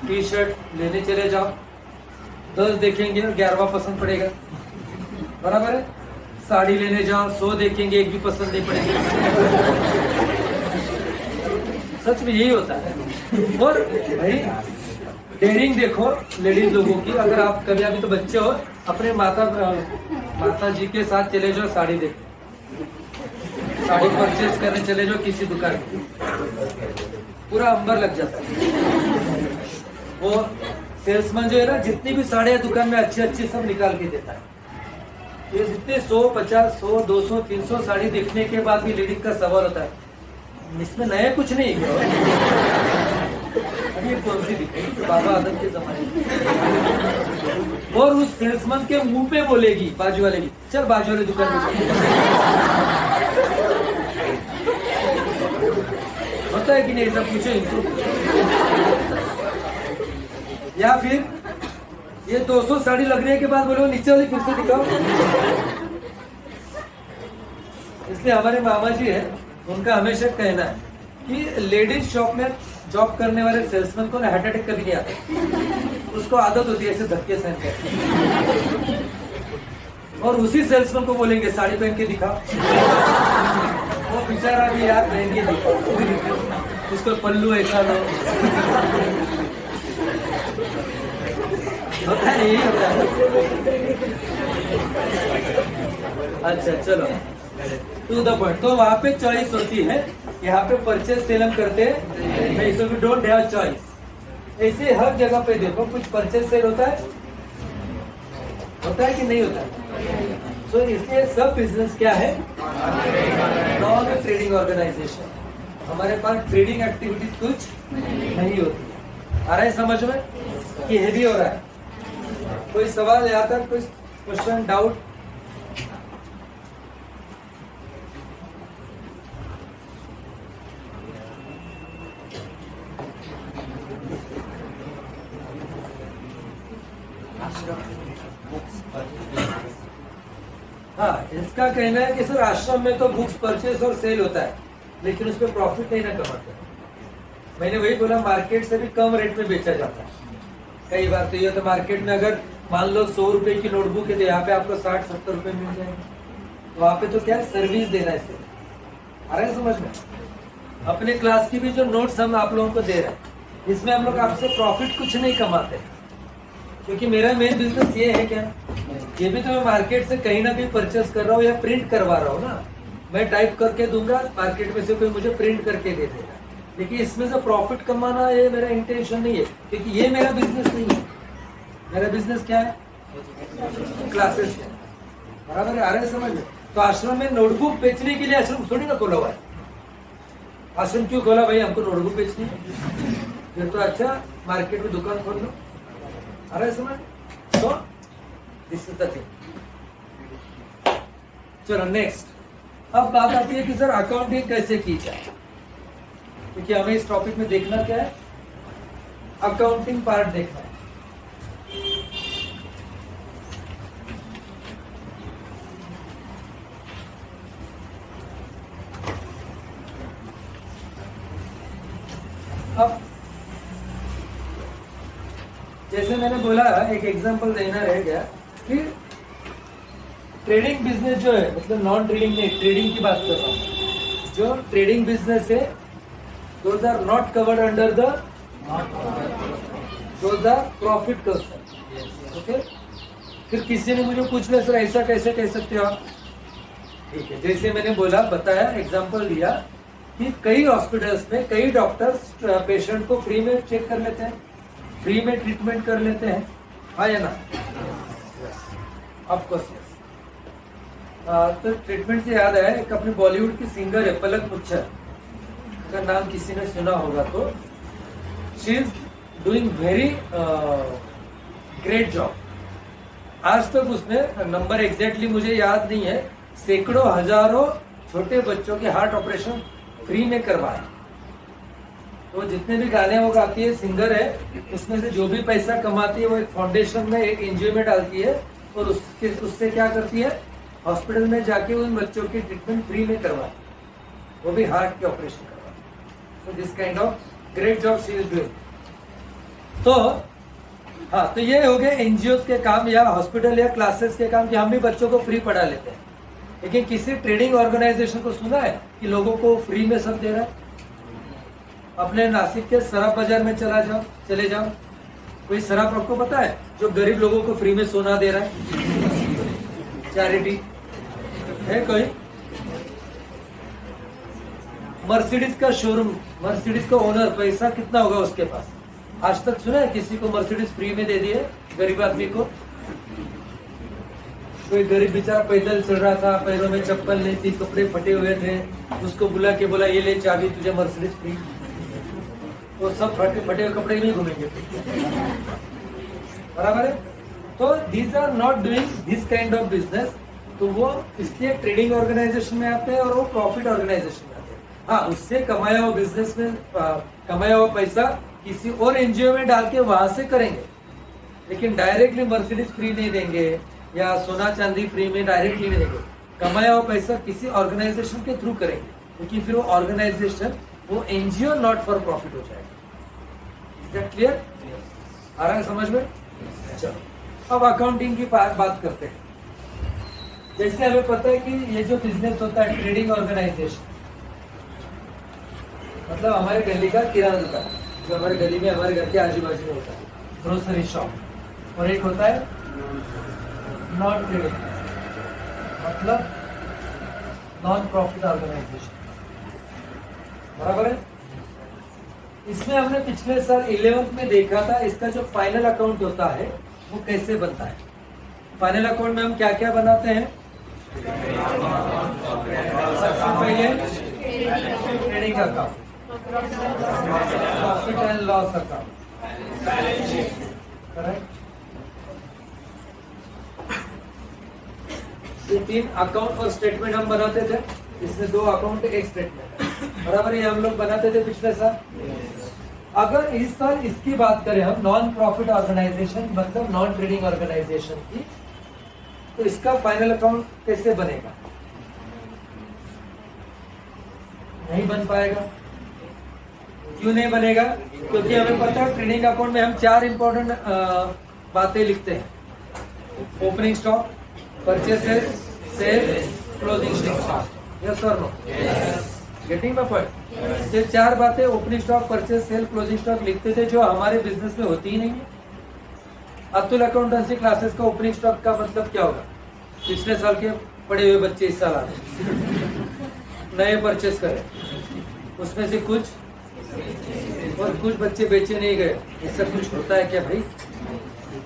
टी शर्ट लेने चले जाओ, 10 देखेंगे और 11वां पसंद पड़ेगा। बराबर है। साड़ी लेने जाओ, 100 देखेंगे, एक भी पसंद नहीं पड़ेगी। सच में यही होता है। और भाई डेयरिंग देखो लेडीज लोगों की, अगर आप कभी अभी तो बच्चे हो, अपने माता जी के साथ चले जाओ, साड़ी देखो, साड़ी परचेज करने चले जाओ किसी दुकान में, पूरा अंबर लग जाता है। वो सेल्समैन जो है ना, जितनी भी साड़ियाँ दुकान में अच्छी अच्छी सब निकाल के देता है। ये जितने 100, 50, 100, 200, 300 साड़ी देखने के बाद भी लेडीज का सवाल होता है, इसमें नया कुछ नहीं है, अभी ये कौन सी दिखेगी? तो बाबा आदम के जमाने में। और उस सेल्समैन के मुंह पे बोलेगी बाजू वाले की, चल बाजू वाले दुकान में। होता है कि नहीं? सब पूछो इनको। या फिर ये 200 साड़ी लगने के बाद बोलो नीचे वाली फिर से दिखाओ। इसलिए हमारे मामा जी है, उनका हमेशा कहना है कि लेडीज शॉप में जॉब करने वाले सेल्समैन को ना हार्ट अटैक कभी नहीं आता, उसको आदत होती है ऐसे धक्के सहन करने। और उसी सेल्समैन को बोलेंगे साड़ी पहन के दिखाओ, वो बेचारा भी यार पहन के दिखाओ, उसको पल्लू ऐसा लो। होता है, यही होता है। अच्छा चलो टू द पॉइंट। तो वहां पे चॉइस होती है, यहाँ पे परचेज सेल हम करते हैं, so we don't have choice. ऐसे हर जगह पे देखो कुछ परचेज सेल होता है कि नहीं होता है? तो इसलिए सब बिजनेस क्या है? Non trading organisation. हमारे पास ट्रेडिंग एक्टिविटीज कुछ नहीं होती। आ रहा है समझ में कि हेवी हो रहा है? कोई सवाल यहाँ तक, कोई क्वेश्चन, डाउट? हाँ, इसका कहना है कि सर आश्रम में तो बुक्स परचेस और सेल होता है, लेकिन उस पर प्रॉफिट नहीं ना कमाते। मैंने वही बोला, मार्केट से भी कम रेट में बेचा जाता है। कई बार तो ये तो मार्केट में अगर मान लो 100 रुपए की नोटबुक है तो यहाँ पे आपको 60-70 रुपए मिल जाएंगे। वहाँ पे तो क्या सर्विस देना है सिर्फ। आ रहा है समझ में? अपने क्लास की भी जो नोट्स हम आप लोगों को दे रहे हैं, इसमें हम लोग आपसे प्रॉफिट कुछ नहीं कमाते, क्योंकि मेरा मेन बिजनेस ये है क्या, ये भी तो मैं मार्केट से कहीं ना कहीं परचेस कर रहा हूँ या प्रिंट करवा रहा हूँ ना। मैं टाइप करके दूंगा, मार्केट में से कोई मुझे प्रिंट करके दे देगा, लेकिन इसमें से प्रॉफिट कमाना ये मेरा इंटेंशन नहीं है, क्योंकि ये मेरा बिजनेस नहीं है। मेरा बिजनेस क्या है? क्लासेस है। बराबर है? आ रहे समझ में? तो आश्रम में नोटबुक बेचने के लिए आश्रम थोड़ी ना खोला हुआ है। आश्रम क्यों खोला भाई? हमको नोटबुक बेचनी है। फिर तो अच्छा मार्केट में दुकान खोल लो। आ रहा है समझ? तो दिस इज द थिंग। चलो नेक्स्ट। अब बात आती है कि सर अकाउंटिंग कैसे की जाए, क्योंकि हमें इस टॉपिक में देखना क्या है? अकाउंटिंग पार्ट देखना है। अब जैसे मैंने बोला, एक एग्जांपल देना रह गया कि ट्रेडिंग बिजनेस जो है, मतलब नॉन ट्रेडिंग नहीं, ट्रेडिंग की बात कर रहा हूँ। जो ट्रेडिंग बिजनेस है, those are not covered under the those are profit concern. Okay. फिर किसी ने मुझे पूछ लिया सर ऐसा कैसे कह सकते हो आप? ठीक है, जैसे मैंने बोला, बताया, एग्जांपल दिया कि कई हॉस्पिटल्स में कई डॉक्टर्स पेशेंट को फ्री में चेक कर लेते हैं, फ्री में ट्रीटमेंट कर लेते हैं। हाँ या ना? Of course yes. तो ट्रीटमेंट से याद आया, एक अपनी बॉलीवुड की सिंगर है पलक मुच्छर, का नाम किसी ने सुना होगा तो। She is doing very great job. आज तक उसने, नंबर एग्जैक्टली मुझे याद नहीं है, सैकड़ों हजारों छोटे बच्चों के हार्ट ऑपरेशन फ्री में करवाए। तो जितने भी गाने वो गाती है, सिंगर है, उसमें से जो भी पैसा कमाती है वो एक फाउंडेशन में, एक एनजीओ में डालती है और उससे क्या करती है, हॉस्पिटल में जाके उन बच्चों की ट्रीटमेंट फ्री में करवाती है, वो भी हार्ट के ऑपरेशन करवाती है। So this kind of great job she is doing. तो हाँ, तो ये हो गए एनजीओ के काम या हॉस्पिटल या क्लासेस के काम कि हम भी बच्चों को फ्री पढ़ा लेते हैं। लेकिन किसी ट्रेडिंग ऑर्गेनाइजेशन को सुना है कि लोगों को फ्री में सब दे रहा है? अपने नासिक के सराफ बाजार में चले जाओ, कोई सराफ आपको पता है जो गरीब लोगों को फ्री में सोना दे रहा है? चैरिटी है कोई? मर्सिडीज का शोरूम, मर्सिडीज का ओनर, पैसा कितना होगा उसके पास? आज तक सुना है किसी को मर्सिडीज फ्री में दे दिए गरीब आदमी को? कोई गरीब बेचारा पैदल चल रहा था, पैरों में चप्पल नहीं थी, कपड़े फटे हुए थे, उसको बुला के बोला ये ले चाबी, तुझे मर्सिडीज फ्री। वो सब फटे हुए कपड़े में घूमेंगे, बराबर है? तो these are not doing this kind of business. तो वो इसलिए ट्रेडिंग ऑर्गेनाइजेशन में आते हैं और वो प्रॉफिट ऑर्गेनाइजेशन में आते हैं। हाँ, उससे कमाया हुआ बिजनेस में कमाया हुआ पैसा किसी और एनजीओ में डाल के वहां से करेंगे, लेकिन डायरेक्टली मर्सिडीज फ्री नहीं देंगे या सोना चांदी फ्री में डायरेक्टली नहीं देंगे। कमाया हुआ पैसा किसी ऑर्गेनाइजेशन के थ्रू करेंगे, क्योंकि फिर वो ऑर्गेनाइजेशन, वो एनजीओ नॉट फॉर प्रॉफिट हो जाएगा। Is that clear? आ रहा है समझ में? चलो अब अकाउंटिंग की बात करते हैं। जैसे हमें पता है कि ये जो बिजनेस होता है ट्रेडिंग ऑर्गेनाइजेशन, मतलब हमारे गली का किराना दुकान, जो हमारे गली में हमारे घर के आजू बाजू में होता है, ग्रोसरी शॉप, और एक होता है नॉन ट्रेडिंग, मतलब नॉन प्रॉफिट ऑर्गेनाइजेशन, बराबर है? इसमें हमने पिछले साल 11th में देखा था इसका जो फाइनल अकाउंट होता है वो कैसे बनता है। फाइनल अकाउंट में हम क्या क्या बनाते हैं? सबसे पहले trading account, profit and loss account, correct? ये 3 अकाउंट और स्टेटमेंट हम बनाते थे। इसमें 2 अकाउंट एक स्टेटमेंट, बराबर? ये हम लोग बनाते थे पिछले साल। अगर इस साल इसकी बात करें हम, नॉन प्रॉफिट ऑर्गेनाइजेशन मतलब नॉन ट्रेडिंग ऑर्गेनाइजेशन की, तो इसका फाइनल अकाउंट कैसे बनेगा? नहीं बन पाएगा। क्यों नहीं बनेगा? क्योंकि हमें पता है ट्रेडिंग अकाउंट में हम 4 इंपॉर्टेंट बातें लिखते हैं। Opening stock, purchases, sale, closing stock. Yes और नो? Getting my point? ये 4 बातें opening stock, purchase, sale, closing stock लिखते थे, जो हमारे बिजनेस में होती ही नहीं है। अतुल अकाउंटेंसी क्लासेस का ओपनिंग स्टॉक का मतलब क्या होगा? पिछले साल के पढ़े हुए बच्चे इस साल आए, नए परचेस करें, उसमें से कुछ और कुछ बच्चे बेचे नहीं गए। इससे कुछ होता है क्या भाई?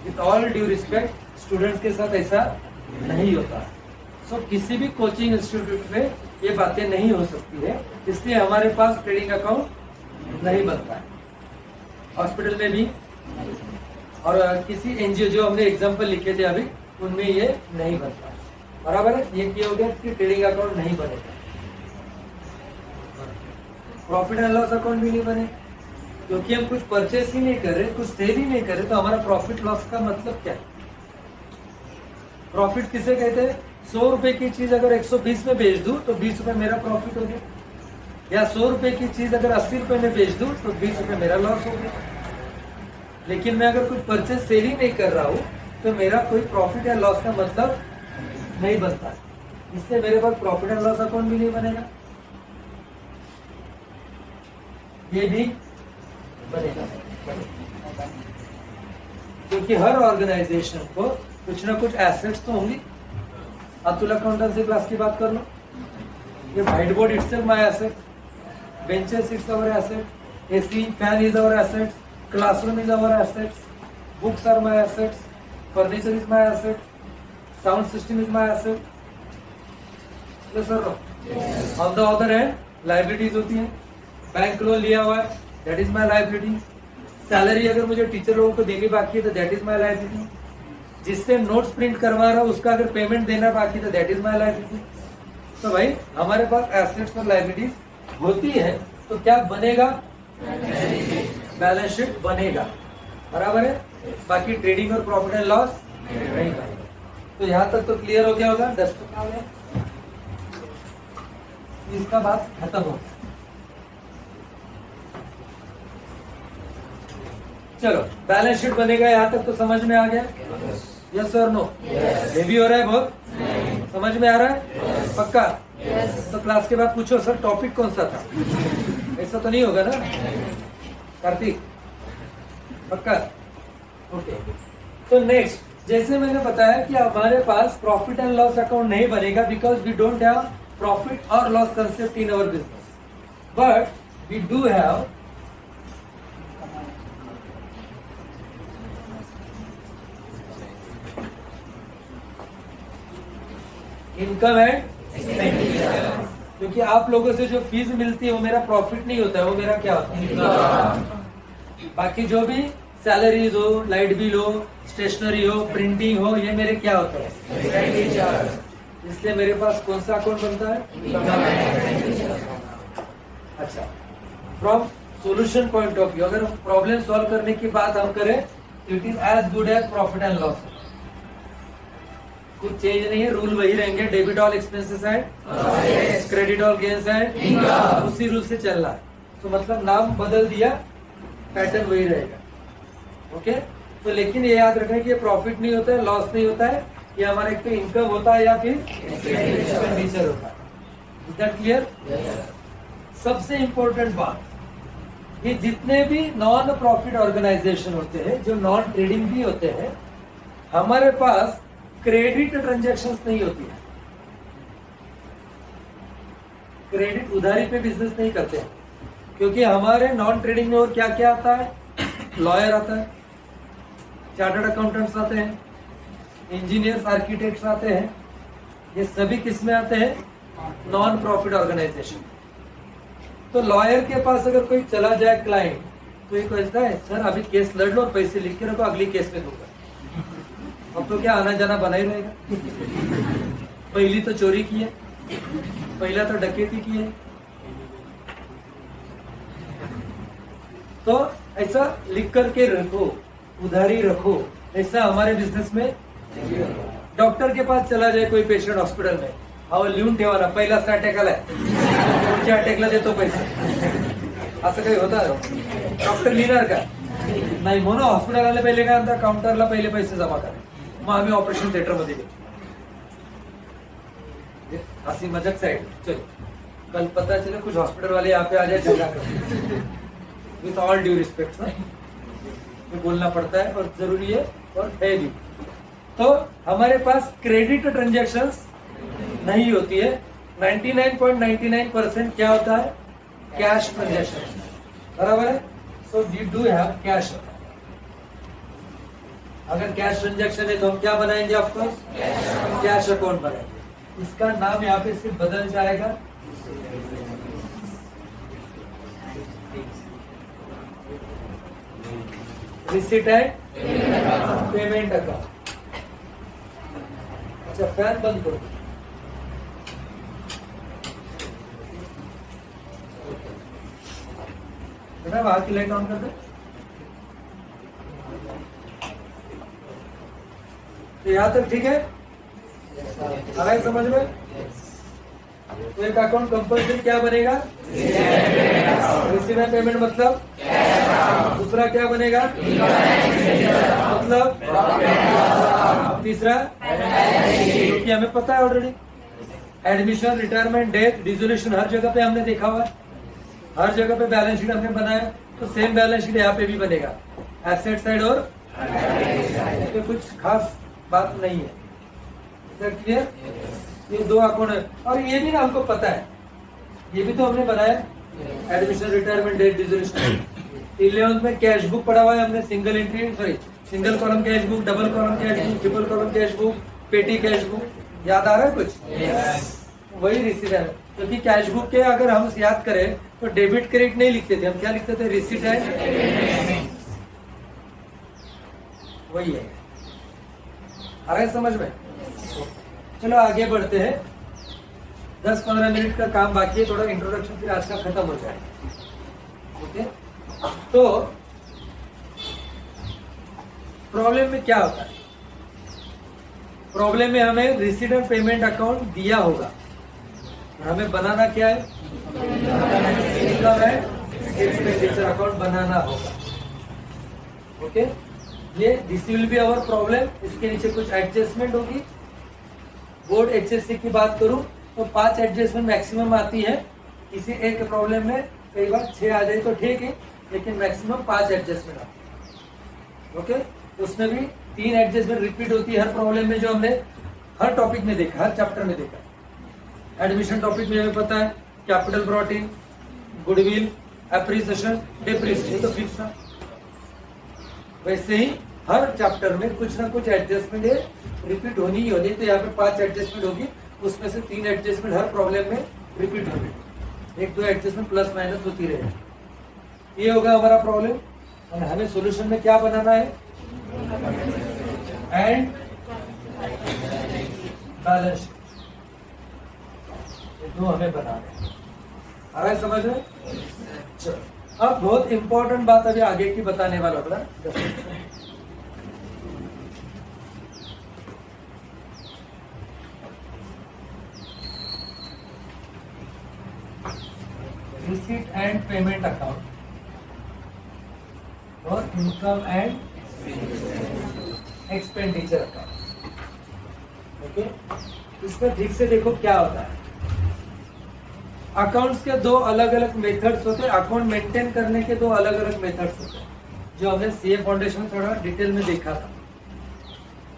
With all due respect, students के साथ ऐसा नहीं होता। सो किसी भी कोचिंग इंस्टीट्यूट में ये बातें नहीं हो सकती है, इसलिए हमारे पास ट्रेडिंग अकाउंट नहीं बनता है, हॉस्पिटल में भी, और किसी एनजीओ जो हमने एग्जांपल लिखे थे अभी उनमें ये नहीं बनता है, बराबर है? ये क्या हो गया कि ट्रेडिंग अकाउंट नहीं बनेगा। प्रॉफिट एंड लॉस अकाउंट भी नहीं बने, क्योंकि हम कुछ परचेस ही नहीं कर रहे, कुछ सेल ही नहीं कर रहे, तो हमारा प्रॉफिट लॉस का मतलब क्या है? प्रॉफिट किसे कहते हैं? 100 रुपए की चीज अगर 120 में बेच दूं तो 20 रुपए मेरा प्रॉफिट हो गया, या 100 रुपए की चीज अगर 80 रुपए में बेच दूं तो 20 रुपए मेरा लॉस हो गया। लेकिन मैं अगर कुछ परचेस सेल ही नहीं कर रहा हूं तो मेरा कोई प्रॉफिट या लॉस का मतलब नहीं बनता, इसलिए मेरे पास प्रॉफिट एंड लॉस अकाउंट भी नहीं बनेगा, ये भी बनेगा, क्योंकि हर ऑर्गेनाइजेशन को कुछ ना कुछ एसेट्स तो होंगी। अतुल अकाउंटेंसी क्लास की बात कर लो, ये white board itself my asset, benches it's our asset, AC fan is our asset, classroom is our assets, books are my assets, furniture is my asset, sound system is my asset. Yes sir? On the other hand liabilities होती है, bank loan लिया हुआ है, that is my liability, salary अगर मुझे teacher लोगों को देनी बाकी है तो दैट इज माय लायबिलिटी, जिससे नोट्स प्रिंट करवा रहा हूं उसका अगर पेमेंट देना बाकी तो दैट इज माय लायबिलिटी। तो भाई हमारे पास एसेट्स और लायबिलिटीज होती है तो क्या बनेगा, बैलेंस शीट बनेगा, बराबर है। बाकी ट्रेडिंग और प्रॉफिट एंड लॉस नहीं बनेगा। तो यहाँ तक तो क्लियर हो गया होगा, 10% हो गया, इसका बात खत्म हो गया। चलो बैलेंस शीट बनेगा, यहाँ तक तो समझ में आ गया, यस और नो? हेवी हो रहा है बहुत, समझ में आ रहा है पक्का? तो क्लास के बाद पूछो सर टॉपिक कौन सा था, ऐसा तो नहीं होगा ना कार्तिक, पक्का? ओके। तो नेक्स्ट, जैसे मैंने बताया कि हमारे पास प्रॉफिट एंड लॉस अकाउंट नहीं बनेगा because we don't have profit और loss concept in our business, but we do have income and expenditure. क्योंकि आप लोगों से जो फीस मिलती है वो मेरा प्रॉफिट नहीं होता है, वो मेरा क्या होता है, बाकी जो भी सैलरीज हो, लाइट बिल हो, स्टेशनरी हो, प्रिंटिंग हो, ये मेरे क्या होता है, एक्सपेंडिचर। इसलिए मेरे पास कौन सा अकाउंट बनता है, अच्छा। From solution point of view अगर प्रॉब्लम सॉल्व करने की बात हम करें तो it is as good as profit and loss, कुछ चेंज नहीं है, रूल वही रहेंगे, डेबिट ऑल एक्सपेंसेस है, क्रेडिट ऑल गेन्स है, उसी रूल से चल रहा है। तो मतलब नाम बदल दिया, पैटर्न वही रहेगा, ओके। तो लेकिन ये याद रखना कि ये प्रॉफिट नहीं होता है, लॉस नहीं होता है, ये हमारा एक तो इनकम होता है या फिर एक्सपेंडिचर होता है। Is that clear? सबसे इंपॉर्टेंट बात, ये जितने भी नॉन प्रॉफिट ऑर्गेनाइजेशन होते हैं, जो नॉन ट्रेडिंग भी होते हैं, हमारे पास क्रेडिट ट्रांजैक्शंस नहीं होती है। क्रेडिट उधारी पे बिजनेस नहीं करते हैं, क्योंकि हमारे नॉन ट्रेडिंग में और क्या क्या आता है, लॉयर आता है, चार्टर्ड अकाउंटेंट्स आते हैं, इंजीनियर्स आर्किटेक्ट्स आते हैं, ये सभी किसमें आते हैं, नॉन प्रॉफिट ऑर्गेनाइजेशन। तो लॉयर के पास अगर कोई चला जाए क्लाइंट, तो ये कहता है सर अभी केस लड़ लो और पैसे लिख के रखो, अगली केस में दूंगा। अब तो क्या आना जाना बना ही रहेगा, पहली तो चोरी की है, पहला तो डकैती की है। तो ऐसा लिख करके रखो, उधारी रखो, ऐसा हमारे बिझनेस में। डॉक्टर के पास चला जाए कोई पेशंट हॉस्पिटल में, अहो लिहून ठेवा ना, पहिलाच अटॅक आलाय, पुढच्या अटॅकला देतो पैसे, असं काही होतं? डॉक्टर लिहिणार का? नाही, म्हणून हॉस्पिटलला पहिले काय म्हणतात, काउंटरला पहिले पैसे जमा करा, मग आम्ही ऑपरेशन थिएटर मध्ये गेलो। हंसी मजाक साइड, चलो कल पता चले कुछ हॉस्पिटल वाले यहाँ पे आ जाए झगड़ा कर, विथ ऑल ड्यू रिस्पेक्ट ना, तो बोलना पड़ता है और जरूरी है और है भी। तो हमारे पास क्रेडिट ट्रांजैक्शंस नहीं होती है, 99.99% क्या होता है, कैश ट्रांजैक्शन, बराबर है। So we do have cash. अगर कैश ट्रांजैक्शन है तो हम क्या बनाएंगे, ऑफकोर्स कैश अकाउंट बनाएंगे। इसका नाम यहाँ पे सिर्फ बदल जाएगा, रिसीट एंड पेमेंट अकाउंट। अच्छा फैन बंद करो, बेटा वहां की लाइट ऑन कर दो। तो यहाँ तक ठीक है, आ रहा है समझ में? तो एक अकाउंट कंपल्सरी क्या बनेगा, रिसीव एंड पेमेंट, मतलब दूसरा क्या बनेगा, मतलब तीसरा, क्योंकि हमें पता है already, admission, retirement, death, dissolution हर जगह पे हमने देखा हुआ है, हर जगह पे बैलेंस शीट हमने बनाया, तो सेम बैलेंस शीट यहाँ पे भी बनेगा, एसेट साइड और तो कुछ खास बात नहीं है, क्लियर? ये दो अकाउंट है, और ये भी ना हमको पता है, ये भी तो हमने बनाया, admission, retirement, date, dissolution. 11th में कैश बुक पढ़ा हुआ है हमने, single entry, sorry single column cash book, double column cash book, triple column cash book, पेटी कैश बुक, याद आ रहा है कुछ? वही रिसीट है, क्योंकि कैश बुक के अगर हम याद करें तो डेबिट क्रेडिट नहीं लिखते थे, हम क्या लिखते थे, रिसीट है, वही है। आ रहा है समझ में? चलो आगे बढ़ते हैं। 10-15 मिनट का काम बाकी है, थोड़ा इंट्रोडक्शन फिर आज का खत्म हो जाएगा। ओके, तो प्रॉब्लम में क्या होता है? प्रॉब्लम में हमें रिसीट एंड पेमेंट अकाउंट दिया होगा, हमें बनाना क्या है? इनकम एंड एक्सपेंडिचर अकाउंट बनाना होगा। ओके, ये this will be our problem. इसके नीचे कुछ एडजस्टमेंट होगी। बोर्ड HSC की बात करूं तो 5 एडजस्टमेंट मैक्सिमम आती है। किसी एक प्रॉब्लम में कई बार 6 आ जाए तो ठीक है, लेकिन मैक्सिमम 5 एडजस्टमेंट आती है। ओके, उसमें भी 3 एडजस्टमेंट रिपीट होती है हर प्रॉब्लम में, जो हमने हर टॉपिक में देखा, हर चैप्टर में देखा। एडमिशन टॉपिक में हमें पता है capital brought in, goodwill, appreciation, depreciation, तो फिक्स था। वैसे ही हर चैप्टर में कुछ ना कुछ एडजस्टमेंट रिपीट होनी ही होनी। तो यहाँ पे 5 एडजस्टमेंट होगी, उसमें से 3 एडजस्टमेंट हर प्रॉब्लम में रिपीट होगी, 1-2 एडजस्टमेंट प्लस माइनस होती रहेगी। ये होगा हमारा प्रॉब्लम। और हमें सॉल्यूशन में क्या बनाना है? एंड बैलेंस शीट, ये 2 हमें बनाना है। आ रहा है समझ में? चलो, अब बहुत इंपॉर्टेंट बात अभी आगे की बताने वाला होगा। रिसीट एंड पेमेंट अकाउंट और income and expenditure account. Okay, इसमें ठीक से देखो क्या होता है। अकाउंट्स के 2 अलग अलग मेथड्स होते हैं। अकाउंट मेंटेन करने के 2 अलग अलग मेथड्स होते हैं, जो हमने सीए फाउंडेशन थोड़ा डिटेल में देखा था।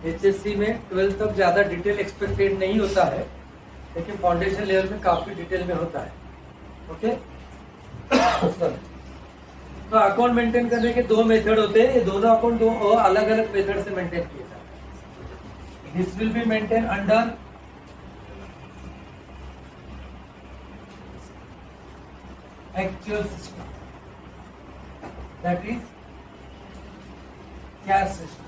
HSC में 12 तक ज्यादा डिटेल एक्सपेक्टेड नहीं होता है, लेकिन फाउंडेशन लेवल में काफी डिटेल में होता है। ओके, तो अकाउंट मेंटेन करने के 2 मेथड होते हैं। ये दोनों अकाउंट 2 अलग अलग मेथड से मेंटेन किए जाते हैं। This will be maintain under actual system, that is cash system।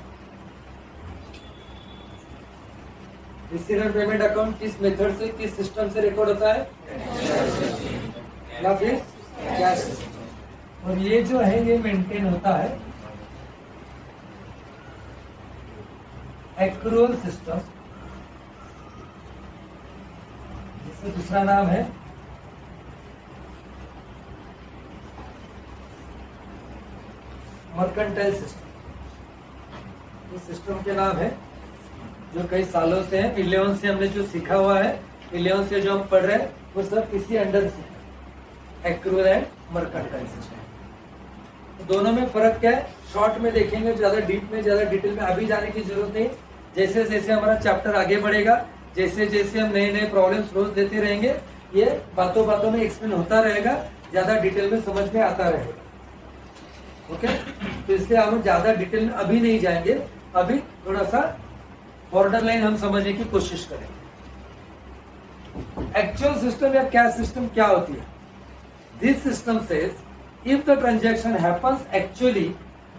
Receipt and payment account किस मेथड से, किस सिस्टम से रिकॉर्ड होता है? या फिर कैश सिस्टम। और ये जो है ये मेंटेन होता है एक्रूअल सिस्टम, जिसका दूसरा नाम है मर्केंटाइल सिस्टम। इस सिस्टम के नाम है, जो कई सालों से है। 11 से हमने जो सीखा हुआ है, 11 से जो हम पढ़ रहे हैं, वो सब इसी अंडर सीखा, एक्रूअल एंड मर्केंटाइल सिस्टम। दोनों में फर्क क्या है, शॉर्ट में देखेंगे, ज्यादा डीप में, ज्यादा डिटेल में अभी जाने की जरूरत नहीं। जैसे जैसे हमारा चैप्टर आगे बढ़ेगा, जैसे जैसे हम नए नए प्रॉब्लम्स रोज देते रहेंगे, ये बातों बातों में एक्सप्लेन होता रहेगा, ज्यादा डिटेल में समझ में आता रहेगा। ओके, तो इसलिए हम ज्यादा डिटेल में अभी नहीं जाएंगे, अभी थोड़ा सा बॉर्डर लाइन हम समझने की कोशिश करेंगे। एक्चुअल सिस्टम या कैश सिस्टम क्या होती है? This system says if the transaction happens actually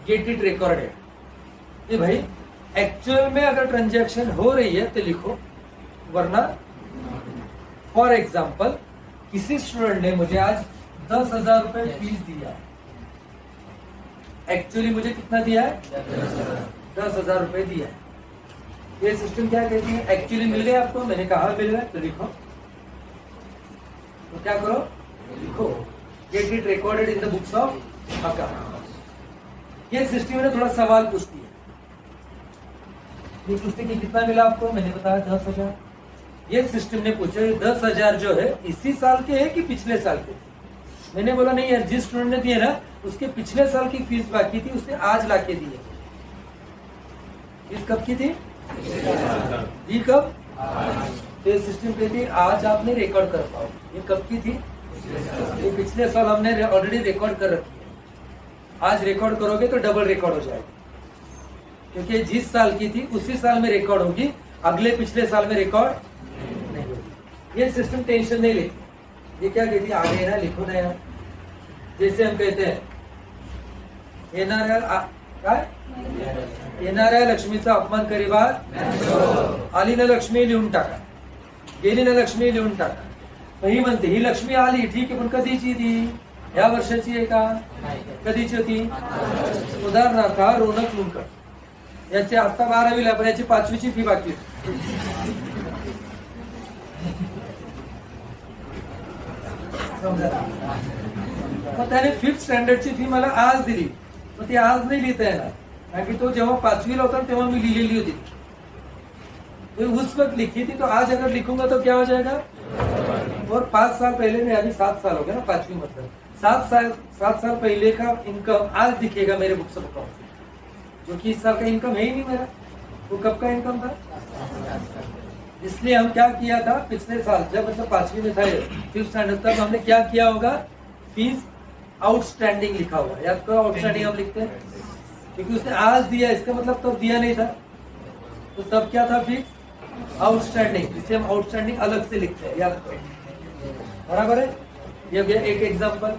get it recorded. ये भाई एक्चुअल में अगर ट्रांजैक्शन हो रही है तो लिखो, वरना फॉर एग्जाम्पल किसी स्टूडेंट ने मुझे आज 10,000 रुपए फीस दिया है। एक्चुअली मुझे कितना दिया है? 10,000 रुपए दिया है। ये सिस्टम क्या कहती है? एक्चुअली मिल गया आपको? मैंने कहा मिल गया, तो लिखो। तो क्या करो? लिखो, get it recorded in the books of account. ये सिस्टम में थोड़ा सवाल पूछती है। ये पूछती कि कितना मिला आपको? मैंने बताया 10,000। ये सिस्टम ने पूछा ये 10,000 जो है इसी साल के है कि पिछले साल के? मैंने बोला नहीं यार, जिस स्टूडेंट ने दिए ना उसके पिछले साल की फीस बाकी थी, उसने आज लाके दी है। फीस कब की थी? दी कब? तो ये सिस्टम कहती है आज आपने रिकॉर्ड कर पाओ। ये कब की थी? ये पिछले साल हमने ऑलरेडी रिकॉर्ड कर रखी है। आज रिकॉर्ड करोगे तो डबल रिकॉर्ड हो जाएगा, क्योंकि जिस साल की थी उसी साल में रिकॉर्ड होगी, अगले पिछले साल में रिकॉर्ड नहीं होगी। ये सिस्टम टेंशन नहीं लेती। ये क्या कहती है? आगे ना लिखो ना यार। जैसे हम कहते हैं येणाऱ्या लक्ष्मीचा अपमान करीबा आली ना लक्ष्मी लिहून टाका, गेली ना लक्ष्मी लिहून टाका। ही म्हणते ही लक्ष्मी आली, ठीक आहे, पण कधीची ती? या वर्षाची आहे का? कधीची होती? उदाहरणार्थ रोनक लुंकर, याची आता 12वीला, पण याची 5वीची फी बाकी मग त्याने 5th स्टँडर्डची फी मला आज दिली, मग ती आज नाही लिहिता येणार, कारण की तो जेव्हा 5वीला होता तेव्हा मी लिहिलेली होती, तो उस वक्त लिखी थी, तो आज अगर लिखूंगा तो क्या हो जाएगा? और 5 साल पहले में, अभी 7 साल हो गया ना 5वीं, मतलब 7 साल पहले का इनकम आज दिखेगा मेरे बुक्स ऑफ अकाउंट, जो कि इस साल का इनकम है ही नहीं मेरा। वो कब का इनकम था? इसलिए हम क्या किया था पिछले साल, जब मतलब 5वीं में था 5th स्टैंडर्ड तक, हमने क्या किया होगा, फीस आउटस्टैंडिंग लिखा हुआ, या तो आउटस्टैंडिंग हम लिखते हैं, क्योंकि उसने आज दिया, इसका मतलब तब दिया नहीं था, तो तब क्या था, फीस आउटस्टैंडिंग, इसलिए हम आउटस्टैंडिंग अलग से लिखते हैं, याद करो, बराबर है। ये गया एक एग्जाम्पल।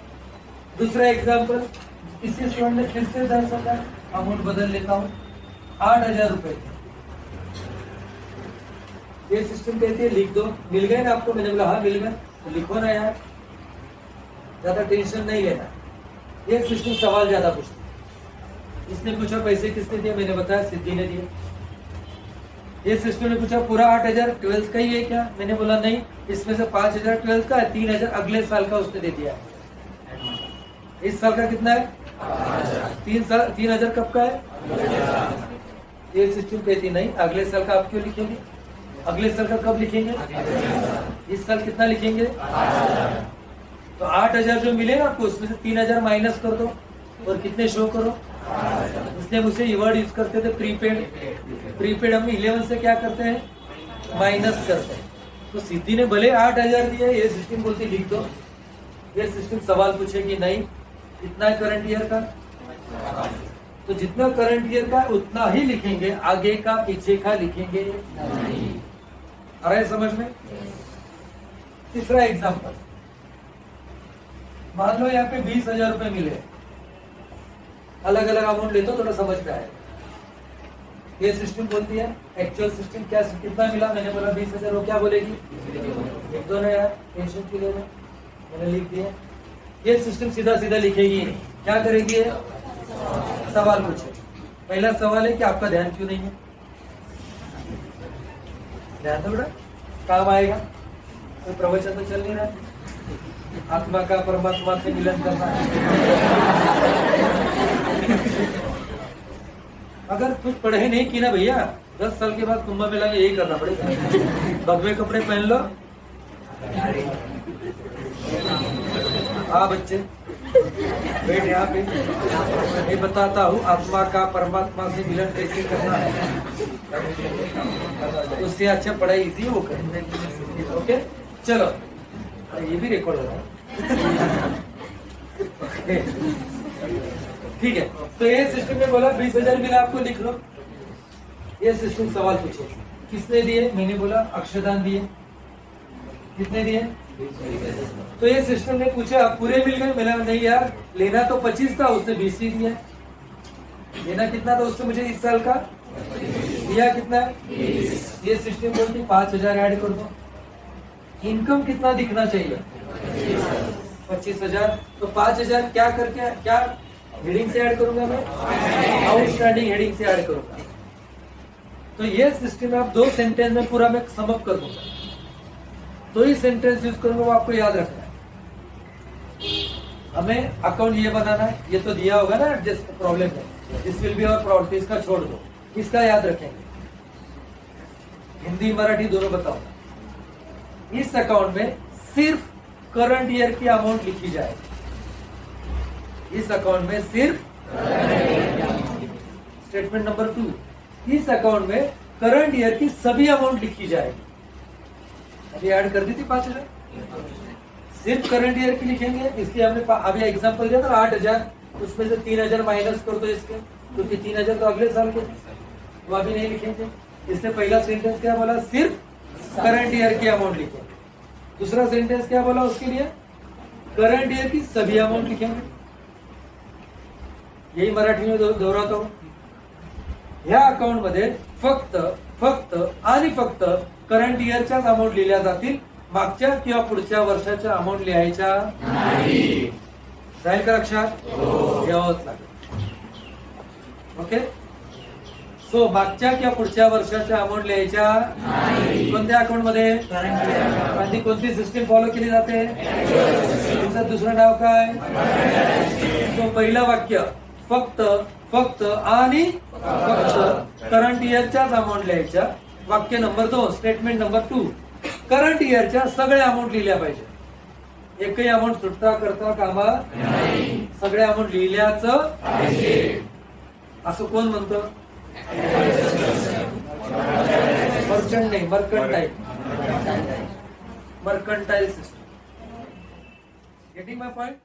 दूसरा एग्जाम्पल, इसी स्टूडेंट ने फिर से 10,000 अमाउंट बदल लेता हूँ, 8,000 रुपए, ये सिस्टम कहती है लिख दो। मिल गए ना आपको? मैंने बोला हाँ मिल गए, तो लिखो ना यार, ज्यादा टेंशन नहीं लेना। ये सिस्टम सवाल ज्यादा पूछता है। इसने पूछा पैसे किसने दिए, मैंने बताया सिद्धि ने दिए। ये सिस्टम ने पूछा पूरा 8,000 12th का ही है क्या, मैंने बोला नहीं, इसमें से 5,000 12th का है, 3,000 अगले साल का उसने दे दिया है। इस साल का कितना है? 3,000 कब का है? ये सिस्टम कहती नहीं, अगले साल का आप क्यों लिखेंगे? अगले साल का कब लिखेंगे? इस साल कितना लिखेंगे? तो 8,000 जो मिले ना आपको, उसमें से 3,000 माइनस कर दो और कितने शो करो। इसलिए हम उसे वर्ड यूज करते थे प्रीपेड। प्रीपेड हम 11 से क्या करते हैं, माइनस करते हैं। तो सिद्धि ने भले 8,000 दिया, ये सिस्टम बोलती लिख दो। ये सिस्टम सवाल पूछेगी नहीं, कितना है करंट ईयर का, तो जितना करंट ईयर का उतना ही लिखेंगे, आगे का पीछे का लिखेंगे नहीं। आ रहा है समझ में? तीसरा एग्जांपल, मान लो यहाँ पे 20,000 रुपए मिले, अलग अलग अमाउंट लेते हो, थोड़ा समझ में आएगा। ये सिस्टम बोलती है, एक्चुअल सिस्टम क्या कितना मिला, मैंने बोला 20,000, वो क्या बोलेगी? लिख दो ना यार, टेंशन क्यों ले रहे हो? मैंने लिख दिया। ये सिस्टम सीधा सीधा लिखेगी, क्या करेगी? सवाल पूछे। पहला सवाल है कि आपका ध्यान क्यों नहीं है? ध्यान दो बेटा, काम आएगा। कोई प्रवचन तो चल नहीं रहा, आत्मा का परमात्मा से मिलन करना है। अगर कुछ पढ़े नहीं की ना भैया, 10 साल के बाद कुंभ मेला में यही करना पड़ेगा। भगवे कपड़े पहन लो, हाँ बच्चे बैठ यहाँ पे, मैं बताता हूँ आत्मा का परमात्मा से मिलन कैसे करना है, उससे अच्छा पढ़ाई इजी वो करें। ओके चलो, ये भी रिकॉर्ड हो रहा है। ठीक है, तो ये सिस्टम में बोला 20,000 मिला, आपको लिख लो। ये सिस्टम सवाल पूछे, किसने दिए? मैंने बोला अक्षरदान दिए। कितने दिए? तो ये सिस्टम ने पूछा आप पूरे मिल गए? मैंने नहीं यार, लेना तो 25 था, उसने 20 ही दिया। लेना कितना था उससे मुझे इस साल का? दिया कितना? ये सिस्टम बोलती 5,000 ऐड कर दो। इनकम कितना दिखना चाहिए? 25,000। तो 5,000 क्या करके, क्या हेडिंग से ऐड करूंगा मैं? आउटस्टैंडिंग हेडिंग से ऐड करूंगा। तो ये सिस्टम आप 2 सेंटेंस में पूरा मैं समअप कर दूंगा। तो ही सेंटेंस यूज करूंगा, वो आपको याद रखना है। हमें अकाउंट ये बनाना है, ये तो दिया होगा ना, जिस प्रॉब्लम है this will be our problem, इसका छोड़ दो, इसका याद रखेंगे। हिंदी मराठी दोनों बताऊंगा। इस अकाउंट में सिर्फ करंट ईयर की अमाउंट लिखी जाए। इस अकाउंट में सिर्फ स्टेटमेंट नंबर 2, इस अकाउंट में करंट ईयर की सभी अमाउंट लिखी जाएगी। अभी ऐड कर दी थी 5,000, सिर्फ करंट ईयर की लिखेंगे। इसलिए हमने अभी एग्जांपल दिया था 8,000, उसमें से 3,000 माइनस कर दो इसके, क्योंकि 3,000 तो अगले साल के, वो अभी नहीं लिखेंगे। इसलिए पहला सेंटेंस क्या बोला? सिर्फ करंट ईयर की अमाउंट लिखेंगे। दूसरा सेंटेंस क्या बोला उसके लिए? करंट ईयर की सभी अमाउंट लिखेंगे। यही मराठी में दोहराता हूं, या अकाउंट मध्ये फक्त आणि फक्त करंट इयरच्याच अमाउंट लिहिल्या जातील, मागच्या किंवा पुढच्या वर्षाच्या अमाऊंट लिहायच्या राहील का लक्षात? घ्यावंच लागेल. ओके. सो मागच्या किंवा पुढच्या वर्षाच्या अमाऊंट लिहायच्या कोणत्या अकाउंट मध्ये? आधी कोणती सिस्टीम फॉलो केली जाते? तुमचं दुसरं नाव काय? सो पहिलं वाक्य फक्त फक्त आणि फक्त करंट इयरच्याच अमाऊंट लिहायच्या. वाक्य नंबर 2 स्टेटमेंट नंबर 2 करंट इयरच्या सगळ्या अमाऊंट लिहिल्या पाहिजे. एकही अमाऊंट सुटता करता कामा सगळ्या अमाऊंट लिहिल्याच असं कोण म्हणतं? मर्चंट नाही, mercantile. Mercantile system. Getting my point?